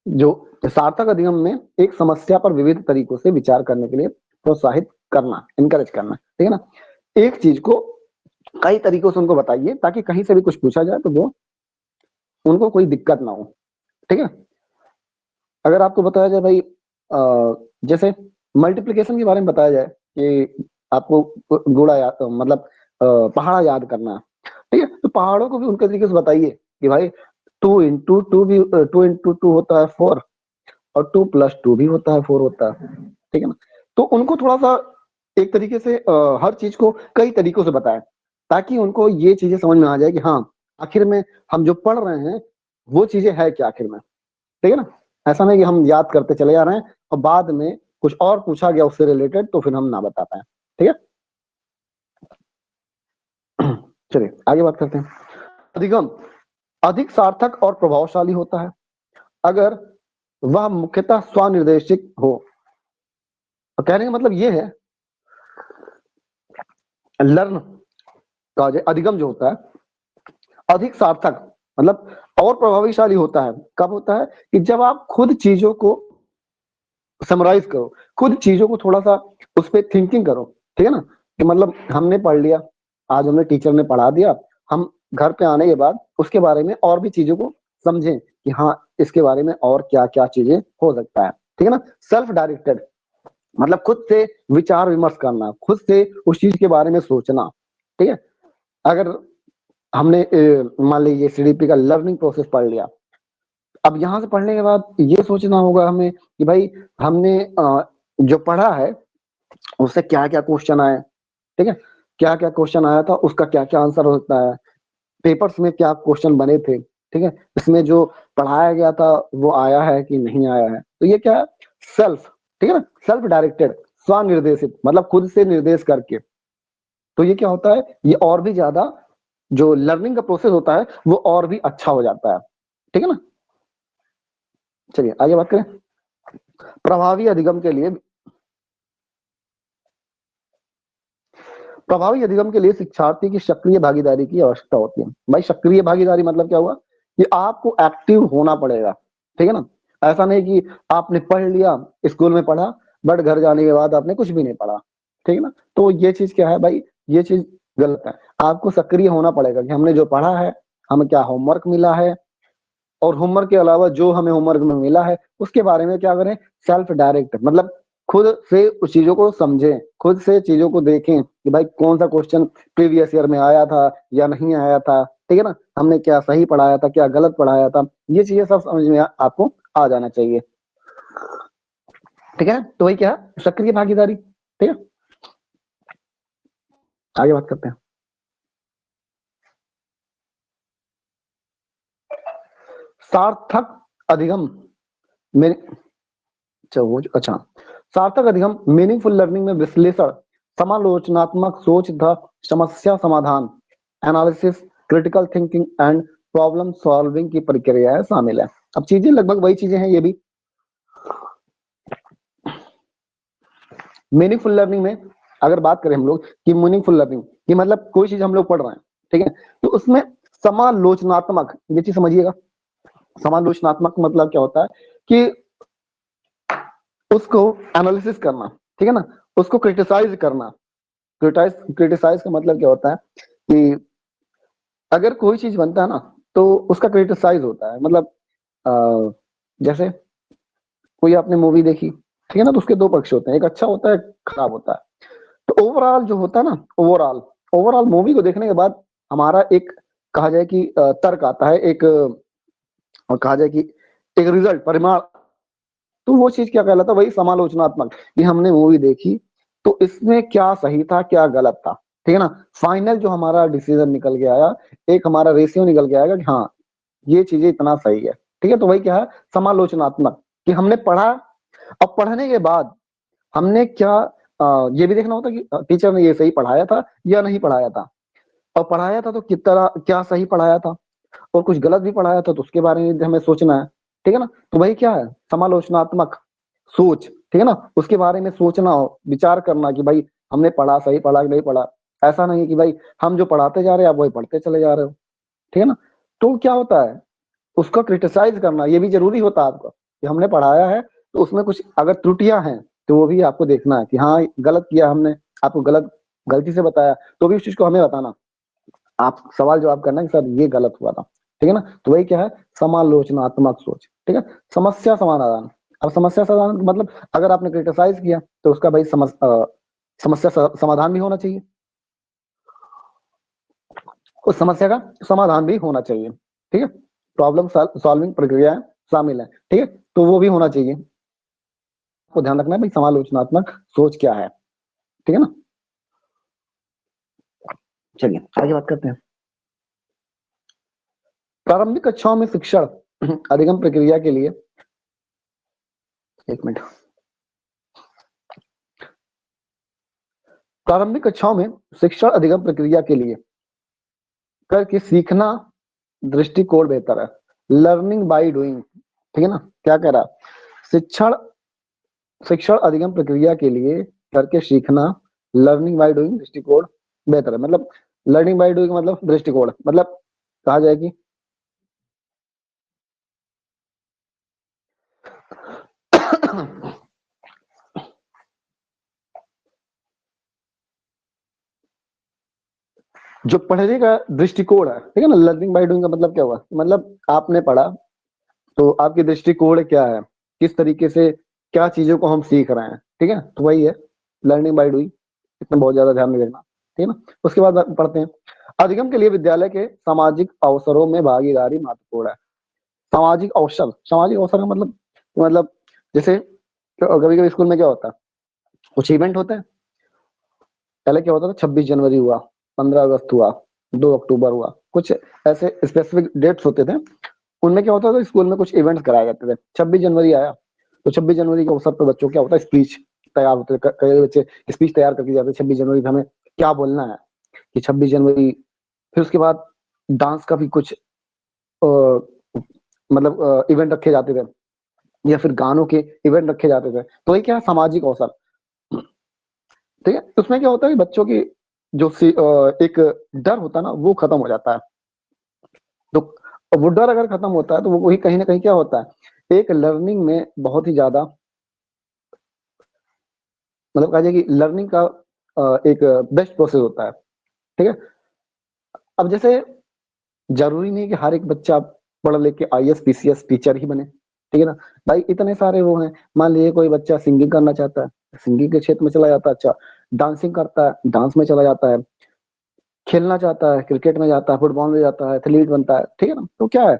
जो सार्थक अधिगम में एक समस्या पर विविध तरीकों से विचार करने के लिए प्रोत्साहित करना, इनकरेज करना, ठीक है ना। एक चीज को कई तरीकों से उनको बताइए ताकि कहीं से भी कुछ पूछा जाए तो वो उनको कोई दिक्कत ना हो, ठीक है। अगर आपको बताया जाए भाई जैसे मल्टीप्लिकेशन के बारे में बताया जाए कि आपको गुणा याद मतलब पहाड़ा याद करना है, ठीक है, तो पहाड़ों को भी उनके तरीके से बताइए कि भाई 2 इंटू 2 भी 2 इंटू 2 होता है 4, और 2 प्लस 2 भी होता है 4 होता है, ठीक है ना। तो उनको थोड़ा सा एक तरीके से हर चीज को कई तरीकों से बताएं ताकि उनको ये चीजें समझ में आ जाए कि हाँ आखिर में हम जो पढ़ रहे हैं वो चीजें है क्या आखिर में, ठीक है ना। ऐसा नहीं कि हम याद करते चले जा रहे हैं और बाद में कुछ और पूछा गया उससे रिलेटेड तो फिर हम ना बता पाए, ठीक है। चलिए आगे बात करते हैं। अधिगम अधिक सार्थक और प्रभावशाली होता है अगर वह मुख्यतः स्वनिर्देशित हो। तो कहने का मतलब ये है, लर्न का जो अधिगम जो होता है अधिक सार्थक मतलब और प्रभावशाली होता है, कब होता है कि जब आप खुद चीजों को समराइज करो, खुद चीजों को थोड़ा सा उस पर थिंकिंग करो, ठीक है ना। कि मतलब हमने पढ़ लिया, आज हमने टीचर ने पढ़ा दिया, हम घर पे आने के बाद उसके बारे में और भी चीजों को समझें कि हाँ इसके बारे में और क्या क्या चीजें हो सकता है, ठीक है ना। सेल्फ डायरेक्टेड मतलब खुद से विचार विमर्श करना, खुद से उस चीज के बारे में सोचना, ठीक है। अगर हमने मान लीजिए सीडीपी का लर्निंग प्रोसेस पढ़ लिया, अब यहाँ से पढ़ने के बाद ये सोचना होगा हमें कि भाई हमने जो पढ़ा है उससे क्या क्या क्वेश्चन आए, ठीक है, क्या क्या क्वेश्चन आया था, उसका क्या क्या आंसर हो सकता है, पेपर्स में क्या क्वेश्चन बने थे, ठीक है, इसमें जो पढ़ाया गया था वो आया है कि नहीं आया है। तो ये क्या है, सेल्फ, ठीक है ना, सेल्फ डायरेक्टेड, स्वनिर्देशित मतलब खुद से निर्देश करके। तो ये क्या होता है, ये और भी ज्यादा जो लर्निंग का प्रोसेस होता है वो और भी अच्छा हो जाता है, ठीक है ना। चलिए आगे बात करें। प्रभावी अधिगम के लिए प्रभावी अधिगम के लिए शिक्षार्थी की सक्रिय भागीदारी की आवश्यकता होती है। भाई सक्रिय भागीदारी मतलब क्या हुआ कि आपको एक्टिव होना पड़ेगा, ठीक है ना। ऐसा नहीं कि आपने पढ़ लिया, स्कूल में पढ़ा, बट घर जाने के बाद आपने कुछ भी नहीं पढ़ा, ठीक है ना। तो ये चीज क्या है भाई, ये चीज गलत है। आपको सक्रिय होना पड़ेगा कि हमने जो पढ़ा है, हमें क्या होमवर्क मिला है, और होमवर्क के अलावा जो हमें होमवर्क में मिला है उसके बारे में क्या करें, सेल्फ डायरेक्ट मतलब खुद से उस चीजों को समझें, खुद से चीजों को देखें कि भाई कौन सा क्वेश्चन प्रीवियस ईयर में आया था या नहीं आया था, ठीक है ना, हमने क्या सही पढ़ाया था क्या गलत पढ़ाया था, ये चीजें सब समझ में आपको आ जाना चाहिए, ठीक है। तो वही क्या है, सक्रिय भागीदारी, ठीक है। आगे बात करते हैं। सार्थक अधिगम में अच्छा, सार्थक अधिगम मीनिंगफुल लर्निंग में विश्लेषण, समालोचनात्मक सोच तथा समस्या समाधान, analysis, critical thinking and problem solving की प्रक्रियाएं शामिल है। अब चीजें लगभग वही चीजें हैं ये भी। मीनिंगफुल लर्निंग में अगर बात करें हम लोग कि मीनिंगफुल लर्निंग कि मतलब कोई चीज हम लोग पढ़ रहे हैं, ठीक है, तो उसमें समालोचनात्मक, ये चीज समझिएगा, समालोचनात्मक मतलब क्या होता है कि उसको एनालिसिस करना, ठीक है ना, उसको क्रिटिसाइज करना। क्रिटिसाइज क्रिटिसाइज का मतलब क्या होता है कि अगर कोई चीज बनता है ना तो उसका क्रिटिसाइज होता है, मतलब जैसे कोई आपने मूवी देखी, ठीक है ना, तो उसके दो पक्ष होते हैं, एक अच्छा होता है, एक खराब होता है। तो ओवरऑल जो होता है ना, ओवरऑल ओवरऑल मूवी को देखने के बाद हमारा एक, कहा जाए कि तर्क आता है, एक और कहा जाए कि एक रिजल्ट, परिणाम। तो वो चीज क्या कहलाता है, वही समालोचनात्मक, कि हमने मूवी देखी तो इसमें क्या सही था क्या गलत था, ठीक है ना। फाइनल जो हमारा डिसीजन निकल के आया, एक हमारा रेशियो निकल के आएगा कि हाँ ये चीजें इतना सही है, ठीक है। तो वही क्या है, समालोचनात्मक, कि हमने पढ़ा, अब पढ़ने के बाद हमने क्या ये भी देखना होता है कि टीचर ने ये सही पढ़ाया था या नहीं पढ़ाया था, और पढ़ाया था तो कितना क्या सही पढ़ाया था, और कुछ गलत भी पढ़ाया था तो उसके बारे में भी हमें सोचना है, ठीक है ना। तो वही क्या है, समालोचनात्मक सोच, ठीक है ना, उसके बारे में सोचना हो, विचार करना कि भाई हमने पढ़ा, सही पढ़ा कि नहीं पढ़ा। ऐसा नहीं है कि भाई हम जो पढ़ाते जा रहे हैं आप वही पढ़ते चले जा रहे हो, ठीक है ना। तो क्या होता है, उसका क्रिटिसाइज करना ये भी जरूरी होता है आपका, कि हमने पढ़ाया है तो उसमें कुछ अगर त्रुटियां हैं तो वो भी आपको देखना है कि हाँ गलत किया हमने, आपको गलत, गलती से बताया तो भी उस चीज को हमें बताना, आप सवाल जवाब करना कि सर ये गलत हुआ था, ठीक है ना। तो वही क्या है, समालोचनात्मक सोच, ठीक है। समस्या समाधान, अब समस्या समाधान मतलब अगर आपने क्रिटिसाइज किया तो उसका भाई समस्या समाधान भी होना चाहिए, उस समस्या का समाधान भी होना चाहिए, ठीक है। प्रॉब्लम सॉल्विंग प्रक्रियाएं शामिल है, ठीक है, तो वो भी होना चाहिए। को ध्यान रखना है भाई समालोचनात्मक सोच क्या है, ठीक है ना। चलिए आगे बात करते हैं। प्रारंभिक कक्षाओं में शिक्षण अधिगम प्रक्रिया के लिए, एक मिनट, प्रारंभिक कक्षाओं में शिक्षण अधिगम प्रक्रिया के लिए करके सीखना दृष्टिकोण बेहतर है, लर्निंग बाय डूइंग, ठीक है ना। क्या कह रहा है, शिक्षण शिक्षण अधिगम प्रक्रिया के लिए करके सीखना, लर्निंग बाय डूइंग दृष्टिकोण बेहतर है। मतलब लर्निंग बाय डूइंग मतलब दृष्टिकोण, मतलब कहा जाए कि जो पढ़ने का दृष्टिकोण है, ठीक है ना, लर्निंग बाय डूइंग का मतलब क्या हुआ, मतलब आपने पढ़ा तो आपकी दृष्टिकोण क्या है, किस तरीके से क्या चीजों को हम सीख रहे हैं, ठीक है। तो वही है लर्निंग बाय डूइंग, इसमें बहुत ज्यादा ध्यान में रखना, ठीक है ना। उसके बाद पढ़ते हैं, अधिगम के लिए विद्यालय के सामाजिक अवसरों में भागीदारी महत्वपूर्ण है। सामाजिक अवसर, सामाजिक अवसर का मतलब जैसे कभी कभी स्कूल में क्या होता है, कुछ इवेंट होते हैं, पहले क्या होता था, 26 जनवरी हुआ, 15 अगस्त हुआ, 2 अक्टूबर हुआ, कुछ ऐसे स्पेसिफिक डेट्स होते थे, उनमें क्या होता था, स्कूल में कुछ इवेंट्स कराए जाते थे। 26 जनवरी आया तो 26 जनवरी के अवसर पर बच्चों क्या होता है, स्पीच तैयार होते थे, कई बच्चे स्पीच तैयार करके जाते 26 जनवरी पे हमें क्या बोलना है, कि 26 जनवरी। फिर उसके बाद डांस का भी कुछ मतलब इवेंट रखे जाते थे, या फिर गानों के इवेंट रखे जाते थे। तो ये क्या है, सामाजिक अवसर, ठीक है। तो उसमें क्या होता है कि बच्चों की जो एक डर होता है ना वो खत्म हो जाता है। तो वो डर अगर खत्म होता है तो वो वही कहीं ना कहीं क्या होता है, एक लर्निंग में बहुत ही ज्यादा, मतलब कहा जाए कि लर्निंग का एक बेस्ट प्रोसेस होता है, ठीक है। अब जैसे जरूरी नहीं कि हर एक बच्चा पढ़ लिख के आईएएस पीसीएस टीचर ही बने, ठीक है ना। भाई इतने सारे वो हैं, मान लीजिए कोई बच्चा सिंगिंग करना चाहता है, सिंगिंग के क्षेत्र में चला जाता है, अच्छा डांसिंग करता है, डांस में चला जाता है, खेलना चाहता है, क्रिकेट में जाता है, फुटबॉल में जाता है, एथलीट बनता है, ठीक है ना। तो क्या है,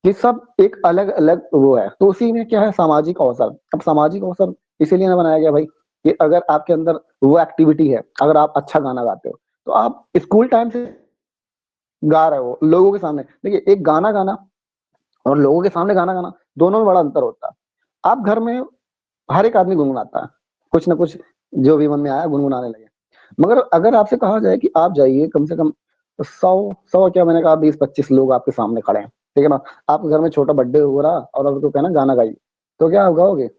ये सब एक अलग अलग वो है। तो उसी में क्या है, सामाजिक अवसर। अब सामाजिक अवसर इसीलिए ना बनाया गया भाई, कि अगर आपके अंदर वो एक्टिविटी है, अगर आप अच्छा गाना गाते हो तो आप स्कूल टाइम से गा रहे हो लोगों के सामने, देखिए एक गाना गाना और लोगों के सामने गाना गाना, दोनों में बड़ा अंतर होता है। आप घर में हर एक आदमी गुनगुनाता है, कुछ ना कुछ जो भी मन में आया गुनगुनाने लगे। मगर अगर आपसे कहा जाए कि आप जाइए कम से कम 100 क्या, मैंने कहा 20-25 लोग आपके सामने खड़े हैं, ठीक है ना, आपके घर में छोटा बर्थडे हो रहा और आपको कहना गाना गाइए, तो क्या आप गाओगे,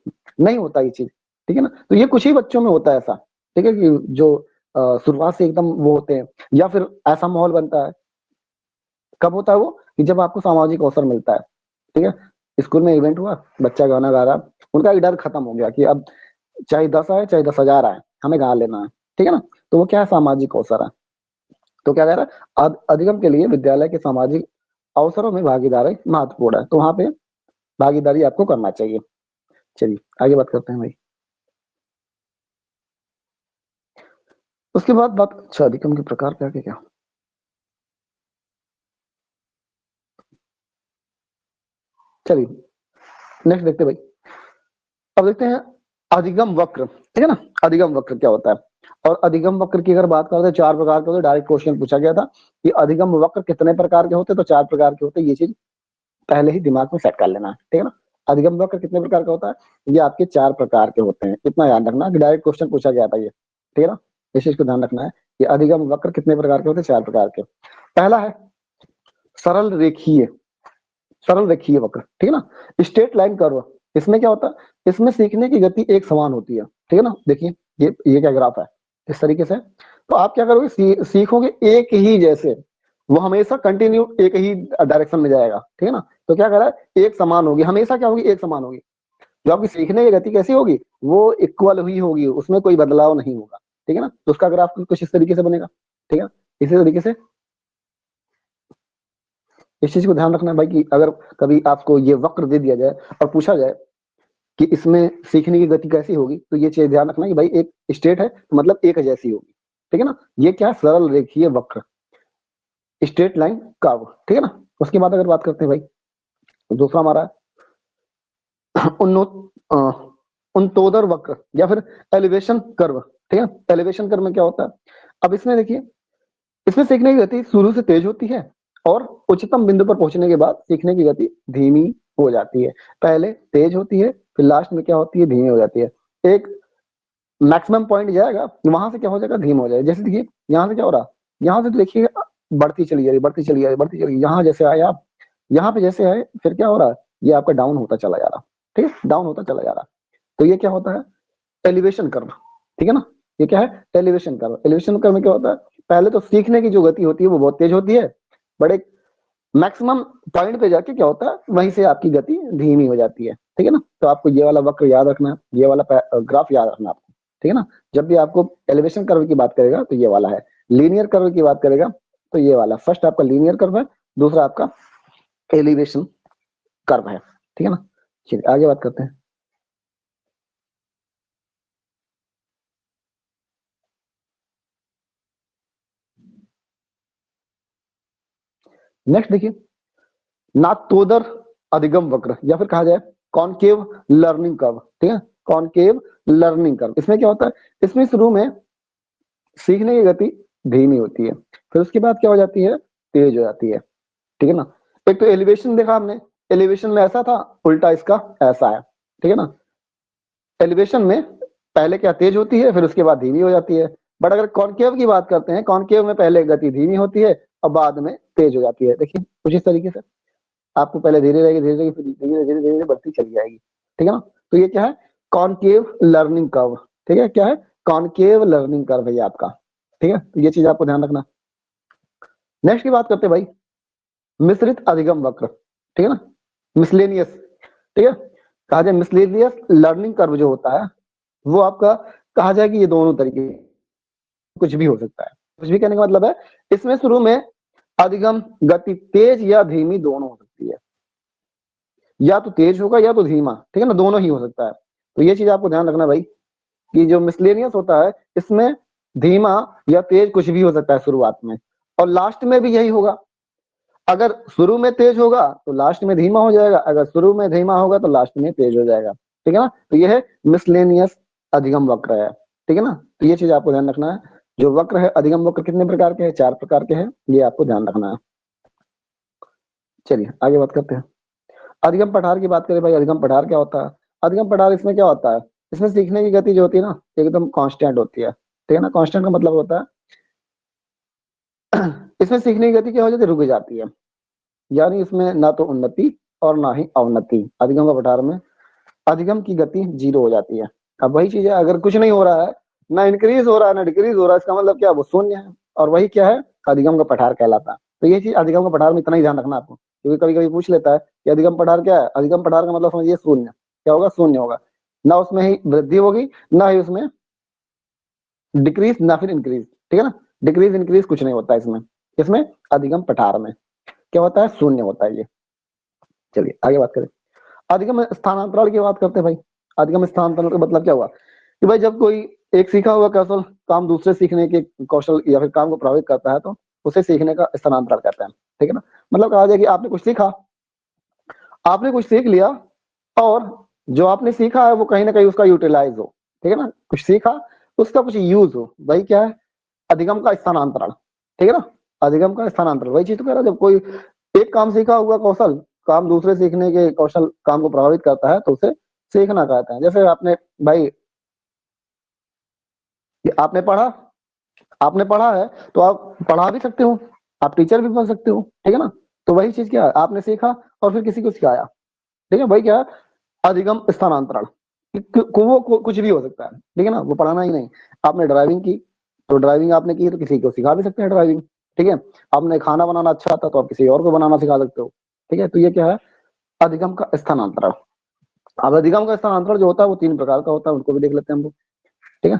नहीं होता ये चीज, ठीक है ना। तो ये कुछ ही बच्चों में होता है ऐसा, ठीक है, कि जो शुरुआत से एकदम वो होते हैं, या फिर ऐसा माहौल बनता है, कब होता है वो, कि जब आपको सामाजिक अवसर मिलता है, ठीक है। स्कूल में इवेंट हुआ, बच्चा गाना गा रहा, उनका एक डर खत्म हो गया कि अब चाहे 10 आए चाहे 10,000 आए, हमें गा लेना है, ठीक है ना। तो वो क्या है, सामाजिक अवसर है। तो क्या कह रहा है, अधिगम के लिए विद्यालय के सामाजिक अवसरों में भागीदारी महत्वपूर्ण है। तो वहां पे भागीदारी आपको करना चाहिए। चलिए आगे बात करते हैं भाई। उसके बाद बात, अच्छा अधिगम के प्रकार क्या क्या क्या, चलिए नेक्स्ट देखते हैं भाई। अब देखते हैं अधिगम वक्र, ठीक है ना। अधिगम वक्र क्या होता है, और अधिगम वक्र की अगर बात करते हैं चार प्रकार के होते हैं। डायरेक्ट क्वेश्चन पूछा गया था कि अधिगम वक्र कितने प्रकार के होते हैं, तो चार प्रकार के होते हैं। ये चीज पहले ही दिमाग में सेट कर लेना है, ठीक है ना। अधिगम वक्र कितने प्रकार का होता है, ये आपके चार प्रकार के होते हैं। इतना याद रखना कि डायरेक्ट क्वेश्चन पूछा गया था ये, ठीक है ना। इस चीज को ध्यान रखना है कि अधिगम वक्र कितने प्रकार के होते हैं, चार प्रकार के। पहला है सरल रेखीय, सरल रेखीय वक्र, ठीक है ना। स्ट्रेट लाइन कर्व, इसमें क्या होता है, इसमें सीखने की गति एक समान होती है, ठीक है ना। देखिए ये क्या ग्राफ है, इस तरीके से। तो आप क्या करोगे, सीखोगे एक ही जैसे, वो हमेशा कंटिन्यू एक ही डायरेक्शन में जाएगा, ठीक है ना। तो क्या कर रहा है, एक समान होगी हमेशा, क्या होगी, एक समान होगी। जो आपकी सीखने की गति कैसी होगी, वो इक्वल हुई होगी, उसमें कोई बदलाव नहीं होगा, ठीक है ना। तो उसका ग्राफ कुछ इस तरीके से बनेगा, ठीक है। इसी तरीके से इस चीज को ध्यान रखना है भाई कि अगर कभी आपको ये वक्र दे दिया जाए और पूछा जाए कि इसमें सीखने की गति कैसी होगी, तो ये चीज ध्यान रखना कि भाई एक स्ट्रेट है तो मतलब एक जैसी होगी, ठीक है ना। ये क्या है, सरल रेखीय वक्र, स्ट्रेट लाइन कर्व, ठीक है ना। उसके बाद अगर बात करते हैं भाई, तो दूसरा हमारा उन्नोत अ, उन्तोदर वक्र या फिर एलिवेशन कर्व, ठीक है। एलिवेशन कर्व में क्या होता है, अब इसमें देखिए, इसमें सीखने की गति शुरू से तेज होती है और उच्चतम बिंदु पर पहुंचने के बाद सीखने की गति धीमी हो जाती है। पहले तेज होती है, फिर लास्ट में क्या होती है, धीमी हो जाती है। एक मैक्सिमम पॉइंट जाएगा, वहां से क्या हो जाएगा, धीमा हो जाएगा। जैसे देखिए यहाँ से क्या हो रहा, यहाँ से तो देखिए बढ़ती चली जा रही, बढ़ती चली जा रही, बढ़ती चली, यहाँ जैसे आए आप, यहाँ पे जैसे आए, फिर क्या हो रहा है, ये आपका डाउन होता चला जा रहा, ठीक है, डाउन होता चला जा रहा। तो ये क्या होता है, एलिवेशन कर्व, ठीक है ना। ये क्या है, एलिवेशन कर्व। एलिवेशन कर्व में क्या होता है, पहले तो सीखने की जो गति होती है वो बहुत तेज होती है, बट एक मैक्सिमम पॉइंट पे जाके क्या होता है, वहीं से आपकी गति धीमी हो जाती है, ठीक है ना। तो आपको ये वाला वक्र याद रखना है, ये वाला ग्राफ याद रखना है आपको, ठीक है ना। जब भी आपको एलिवेशन कर्व की बात करेगा तो ये वाला है, लीनियर कर्व की बात करेगा तो ये वाला। फर्स्ट आपका लीनियर कर्व है, दूसरा आपका एलिवेशन कर्व है, ठीक है ना। चलिए आगे बात करते हैं। नेक्स्ट देखिए, नाथोदर अधिगम वक्र या फिर कहा जाए कॉनकेव लर्निंग कर्व, ठीक है। कॉनकेव लर्निंग कर्व, इसमें क्या होता है, इसमें शुरू में सीखने की गति धीमी होती है, फिर उसके बाद क्या हो जाती है, तेज हो जाती है, ठीक है ना। एक तो एलिवेशन देखा हमने, एलिवेशन में ऐसा था, उल्टा इसका ऐसा है, ठीक है ना। एलिवेशन में पहले क्या तेज होती है, फिर उसके बाद धीमी हो जाती है। बट अगर कॉनकेव की बात करते हैं, कॉनकेव में पहले गति धीमी होती है और बाद में तेज हो जाती है। देखिए कुछ इस तरीके से आपको पहले धीरे रहेगी, धीरे रहेगी, फिर धीरे धीरे धीरे बढ़ती चली जाएगी, ठीक है ना। तो ये क्या है, कॉनकेव लर्निंग कर्व, ठीक है। क्या है, कॉनकेव लर्निंग कर्व है ये आपका, ठीक है। तो ये चीज आपको ध्यान रखना। नेक्स्ट की बात करते हैं भाई, मिश्रित अधिगम वक्र, ठीक है ना, मिसलेनियस, ठीक है। कहा जाए मिसलेनियस लर्निंग कर्व जो होता है, वो आपका कहा जाए कि ये दोनों तरीके, कुछ भी हो सकता है। कुछ भी कहने का मतलब है, इसमें शुरू में अधिगम गति तेज या धीमी दोनों हो सकती है, या तो तेज होगा या तो धीमा, ठीक है ना, दोनों ही हो सकता है। तो ये चीज आपको ध्यान रखना भाई कि जो मिसलेनियस होता है, इसमें धीमा या तेज कुछ भी हो सकता है शुरुआत में, और लास्ट में भी यही होगा। अगर शुरू में तेज होगा तो लास्ट में धीमा हो जाएगा, अगर शुरू में धीमा होगा तो लास्ट में तेज हो जाएगा, ठीक है ना। तो ये है मिसलेनियस अधिगम वक्र है, ठीक है ना। तो ये चीज आपको ध्यान रखना है। जो वक्र है, अधिगम वक्र कितने प्रकार के हैं, चार प्रकार के हैं, ये आपको ध्यान रखना है। चलिए आगे बात करते हैं। अधिगम पठार की बात करें भाई, अधिगम पठार क्या होता है। अधिगम पठार, इसमें क्या होता है, इसमें सीखने की गति जो होती है ना, एकदम कांस्टेंट होती है, ठीक है ना। कांस्टेंट का मतलब होता है इसमें सीखने की गति क्या हो जाती है, रुक जाती है, यानी इसमें ना तो उन्नति और ना ही अवनति। अधिगम का पठार में अधिगम की गति जीरो हो जाती है। अब वही चीज है, अगर कुछ नहीं हो रहा है, ना इंक्रीज हो रहा है ना डिक्रीज हो रहा है, इसका मतलब क्या, वो शून्य है, और वही क्या है, अधिगम का पठार कहलाता है। तो ये चीज अधिगम का पठार में इतना ही ध्यान रखना आपको, क्योंकि कभी कभी पूछ लेता है कि अधिगम पठार क्या है। अधिगम पठार का मतलब समझिए शून्य, क्या होगा, शून्य होगा, ना उसमें ही वृद्धि होगी, ना ही उसमें डिक्रीज, ना फिर इंक्रीज, ठीक है ना। डिक्रीज इंक्रीज कुछ नहीं होता इसमें, इसमें अधिगम पठार में क्या होता है, शून्य होता है ये। चलिए आगे बात करें। अधिगम स्थानांतरण की बात करते हैं भाई। अधिगम स्थानांतरण का मतलब क्या हुआ कि भाई जब कोई एक सीखा हुआ कौशल काम दूसरे सीखने के कौशल या फिर काम को प्रभावित करता है तो उसे सीखने का स्थानांतरण कहते हैं। ठीक है ना। मतलब कहा जाए कि आपने कुछ सीखा, आपने कुछ सीख लिया और जो आपने सीखा है वो कहीं ना कहीं उसका यूटिलाइज हो। ठीक है ना, कुछ सीखा उसका कुछ यूज हो, वही क्या है, अधिगम का स्थानांतरण। ठीक है ना, अधिगम का स्थानांतरण वही चीज तो कह रहा है, जब कोई एक काम सीखा हुआ कौशल काम दूसरे सीखने के कौशल काम को प्रभावित करता है तो उसे सीखना कहते हैं। जैसे आपने भाई आपने पढ़ा, आपने पढ़ा है तो आप पढ़ा भी सकते हो, आप टीचर भी बन सकते हो। ठीक है ना, तो वही चीज क्या है, आपने सीखा और फिर किसी को सिखाया। ठीक है, वही क्या है, अधिगम स्थानांतरण। कुछ भी हो सकता है। ठीक है ना, वो पढ़ाना ही नहीं। आपने ड्राइविंग की तो ड्राइविंग आपने की तो किसी को सिखा भी सकते हैं ड्राइविंग। ठीक है, आपने खाना बनाना अच्छा आता तो आप किसी और को बनाना सिखा सकते हो। ठीक है, तो ये क्या है, अधिगम का स्थानांतरण। अब अधिगम का स्थानांतरण जो होता है वो 3 प्रकार का होता है, उनको भी देख लेते हैं हम लोग। ठीक है,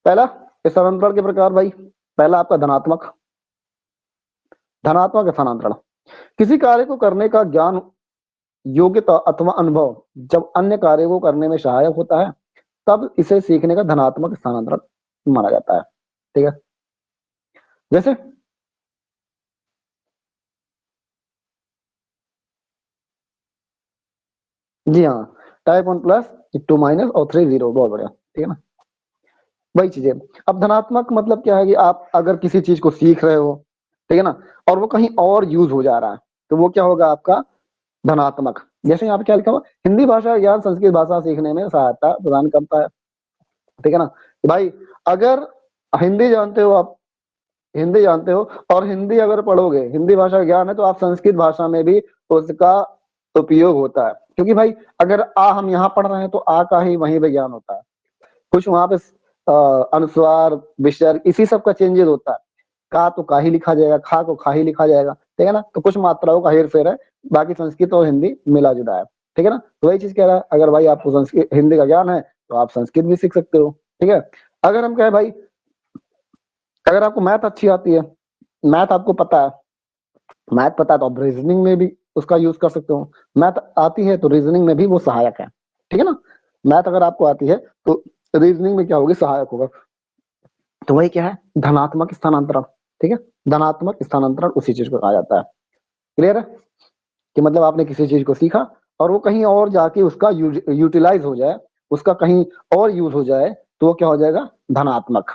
पहला स्थानांतरण के प्रकार भाई, पहला आपका धनात्मक, धनात्मक स्थानांतरण। किसी कार्य को करने का ज्ञान, योग्यता अथवा अनुभव जब अन्य कार्य को करने में सहायक होता है तब इसे सीखने का धनात्मक स्थानांतरण माना जाता है। ठीक है, जैसे जी हाँ, टाइप 1 प्लस 2 माइनस और 3 जीरो, बहुत बढ़िया। ठीक है ना, वही चीज है। अब धनात्मक मतलब क्या है कि आप अगर किसी चीज को सीख रहे हो, ठीक है ना, और वो कहीं और यूज हो जा रहा है तो वो क्या होगा आपका धनात्मक। जैसे यहाँ पे क्या लिखा हुआ, हिंदी भाषा ज्ञान संस्कृत भाषा सीखने में सहायता प्रदान करता है। ठीक है ना, कि भाई अगर हिंदी जानते हो आप, हिंदी जानते हो और हिंदी अगर पढ़ोगे, हिंदी भाषा का ज्ञान है तो आप संस्कृत भाषा में भी उसका उपयोग होता है। क्योंकि भाई अगर आ हम यहाँ पढ़ रहे हैं तो आ का ही वहीं पे ज्ञान होता है। कुछ वहां पे अनुस्वार विसर्ग इसी सब का चेंजेस होता है। का तो का ही लिखा जाएगा, खा को खा ही लिखा जाएगा। ठीक है ना, तो कुछ मात्राओं का हेर फेर है, बाकी संस्कृत और हिंदी मिला जुला है। ठीक है ना, तो वही चीज कह रहा है, अगर भाई आपको संस्कृत हिंदी का ज्ञान है तो आप संस्कृत भी सीख सकते हो। ठीक है, अगर हम कहें भाई अगर आपको मैथ अच्छी आती है, मैथ आपको पता है, मैथ पता है तो आप रीजनिंग में भी उसका यूज कर सकते हो। मैथ आती है तो रीजनिंग में भी वो सहायक है। ठीक है ना, मैथ अगर आपको आती है तो रीजनिंग में क्या होगी, सहायक होगा। तो वही क्या है, धनात्मक स्थानांतरण। ठीक है, धनात्मक स्थानांतरण उसी चीज को कहा जाता है। क्लियर है कि मतलब आपने किसी चीज को सीखा और वो कहीं और जाके उसका यूटिलाइज हो जाए, उसका कहीं और यूज हो जाए तो वो क्या हो जाएगा, धनात्मक।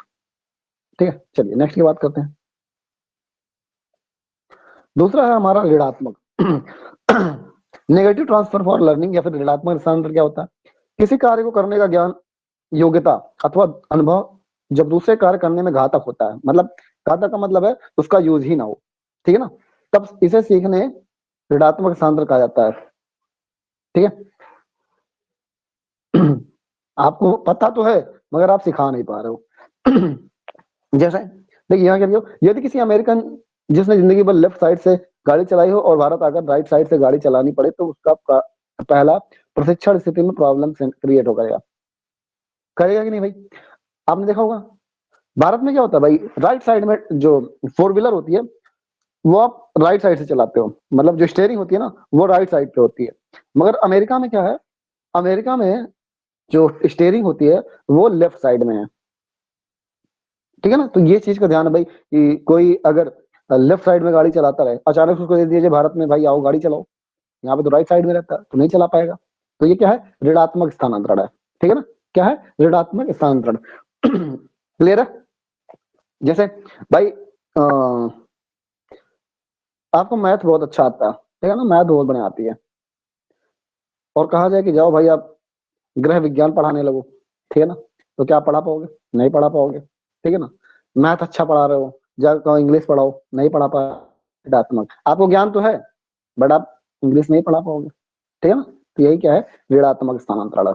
ठीक है, चलिए नेक्स्ट की बात करते हैं। दूसरा है हमारा ऋणात्मक। नेगेटिव ट्रांसफर फॉर लर्निंग या फिर ऋणात्मक स्थानांतरण क्या होता है, किसी कार्य को करने का ज्ञान, योग्यता अथवा अनुभव जब दूसरे कार्य करने में घातक होता है, मतलब घातक का मतलब है उसका यूज ही ना हो। ठीक है ना, तब इसे सीखने ऋणात्मक स्थानांतरण कहा जाता है। ठीक है, आपको पता तो है मगर आप सिखा नहीं पा रहे हो। जैसे देखिए यहाँ क्या लिखो, यदि किसी अमेरिकन जिसने जिंदगी भर लेफ्ट साइड से गाड़ी चलाई हो और भारत आकर राइट साइड से गाड़ी चलानी पड़े तो उसका पहला प्रशिक्षण स्थिति में प्रॉब्लम क्रिएट हो करेगा, करेगा कि नहीं भाई। आपने देखा होगा भारत में क्या होता है भाई, राइट साइड में जो 4 व्हीलर होती है वो आप राइट साइड से चलाते हो, मतलब जो स्टेयरिंग होती है ना वो राइट साइड पे होती है। मगर अमेरिका में क्या है, अमेरिका में जो स्टेयरिंग होती है वो लेफ्ट साइड में है। ठीक है ना, तो ये चीज का ध्यान है भाई कि कोई अगर लेफ्ट साइड में गाड़ी चलाता रहे, अचानक से उसको दे दीजिए भारत में भाई आओ गाड़ी चलाओ, यहाँ पे तो राइट साइड में रहता है तो नहीं चला पाएगा। तो ये क्या है, ऋणात्मक स्थानांतरण है। ठीक है ना, क्या है, ऋणात्मक स्थानांतरण। क्लियर है। जैसे भाई आपको मैथ बहुत अच्छा आता है, ठीक है ना, मैथ बहुत बढ़िया आती है, और कहा जाए कि जाओ भाई आप गृह विज्ञान पढ़ाने लगो, ठीक है ना, तो क्या पढ़ा पाओगे, नहीं पढ़ा पाओगे। ठीक है ना, मैथ अच्छा पढ़ा रहे हो, जाकर इंग्लिश पढ़ाओ, नहीं पढ़ा पा, ऋणात्मक, आपको ज्ञान तो है बट आप इंग्लिश नहीं पढ़ा पाओगे। ठीक है ना, तो यही क्या है, ऋणात्मक स्थानांतरण।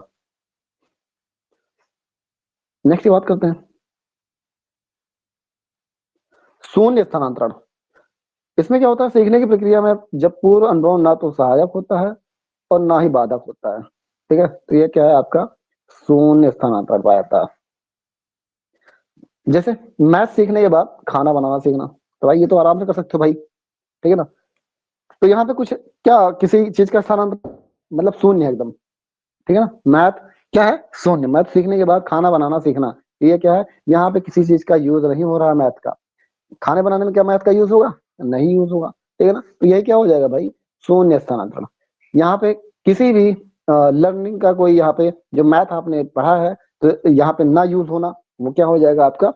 नेक्स्ट की बात करते हैं, शून्य स्थानांतरण। इसमें क्या होता है, सीखने की प्रक्रिया में जब पूर्व अनुभव ना तो सहायक होता है और ना ही बाधक होता है। ठीक है, तो ये क्या है आपका शून्य स्थानांतरण पाया जाता है। जैसे मैथ सीखने के बाद खाना बनाना सीखना, तो भाई ये तो आराम से कर सकते हो भाई। ठीक है ना, तो यहाँ पे कुछ क्या किसी चीज का स्थानांतरण मतलब शून्य है एकदम, ठीक है ना। मैथ क्या है, शून्य। मैथ सीखने के बाद खाना बनाना सीखना, ये क्या है, यहाँ पे किसी चीज का यूज नहीं हो रहा है मैथ का। खाने बनाने में क्या मैथ का यूज होगा, नहीं यूज होगा, ठीक है ना। तो यही क्या हो जाएगा भाई, शून्य स्थानांतरण। यहाँ पे किसी भी लर्निंग का कोई, यहाँ पे जो मैथ आपने पढ़ा है तो यहाँ पे ना यूज होना, वो क्या हो जाएगा आपका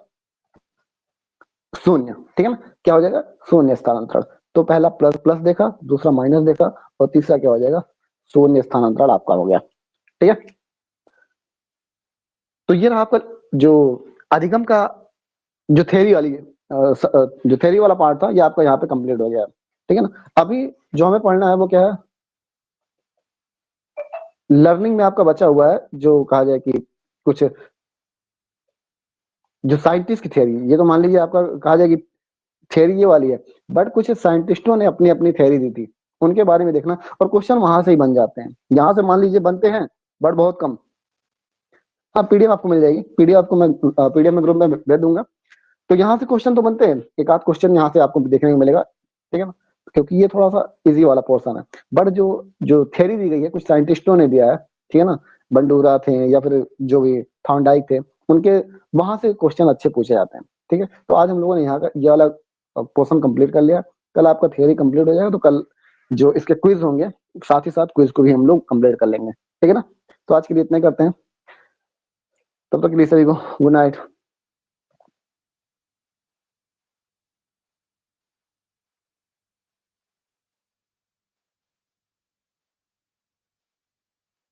शून्य, ठीक है ना। क्या हो जाएगा, शून्य स्थानांतरण। तो पहला प्लस प्लस देखा, दूसरा माइनस देखा, और तीसरा क्या हो जाएगा, शून्य स्थानांतरण आपका हो गया, ठीक है। तो ये रहा आपका जो अधिगम का जो थ्योरी वाली जो थ्योरी वाला पार्ट था, ये आपका यहाँ पे कंप्लीट हो गया, ठीक है ना। अभी जो हमें पढ़ना है वो क्या है, लर्निंग में आपका बचा हुआ है जो कहा जाए कि कुछ जो साइंटिस्ट की थ्योरी, ये तो मान लीजिए आपका कहा जाए कि थ्योरी ये वाली है, बट कुछ साइंटिस्टों ने अपनी अपनी थ्योरी दी थी, उनके बारे में देखना। और क्वेश्चन वहां से ही बन जाते हैं, यहाँ से मान लीजिए बनते हैं बट बहुत कम। हाँ, पीडीएफ आपको मिल जाएगी, पीडीएफ आपको मैं पीडीएफ में ग्रुप में भेज दूंगा। तो यहाँ से क्वेश्चन तो बनते हैं, एक आध क्वेश्चन यहाँ से आपको देखने को मिलेगा, ठीक है ना। क्योंकि ये थोड़ा सा इजी वाला पोर्शन है, बट जो जो थ्योरी दी गई है कुछ साइंटिस्टों ने दिया है, ठीक है ना, बंडूरा थे या फिर जो भी थॉर्नडाइक थे, उनके वहां से क्वेश्चन अच्छे पूछे जाते हैं, ठीक है। तो आज हम लोगों ने यहाँ का ये वाला पोर्शन कंप्लीट कर लिया। कल आपका थ्योरी कंप्लीट हो जाएगा, तो कल जो इसके क्विज होंगे, साथ ही साथ क्विज को भी हम लोग कंप्लीट कर लेंगे, ठीक है ना। तो आज के लिए इतना ही करते हैं, तब तक के लिए सभी को गुड नाइट।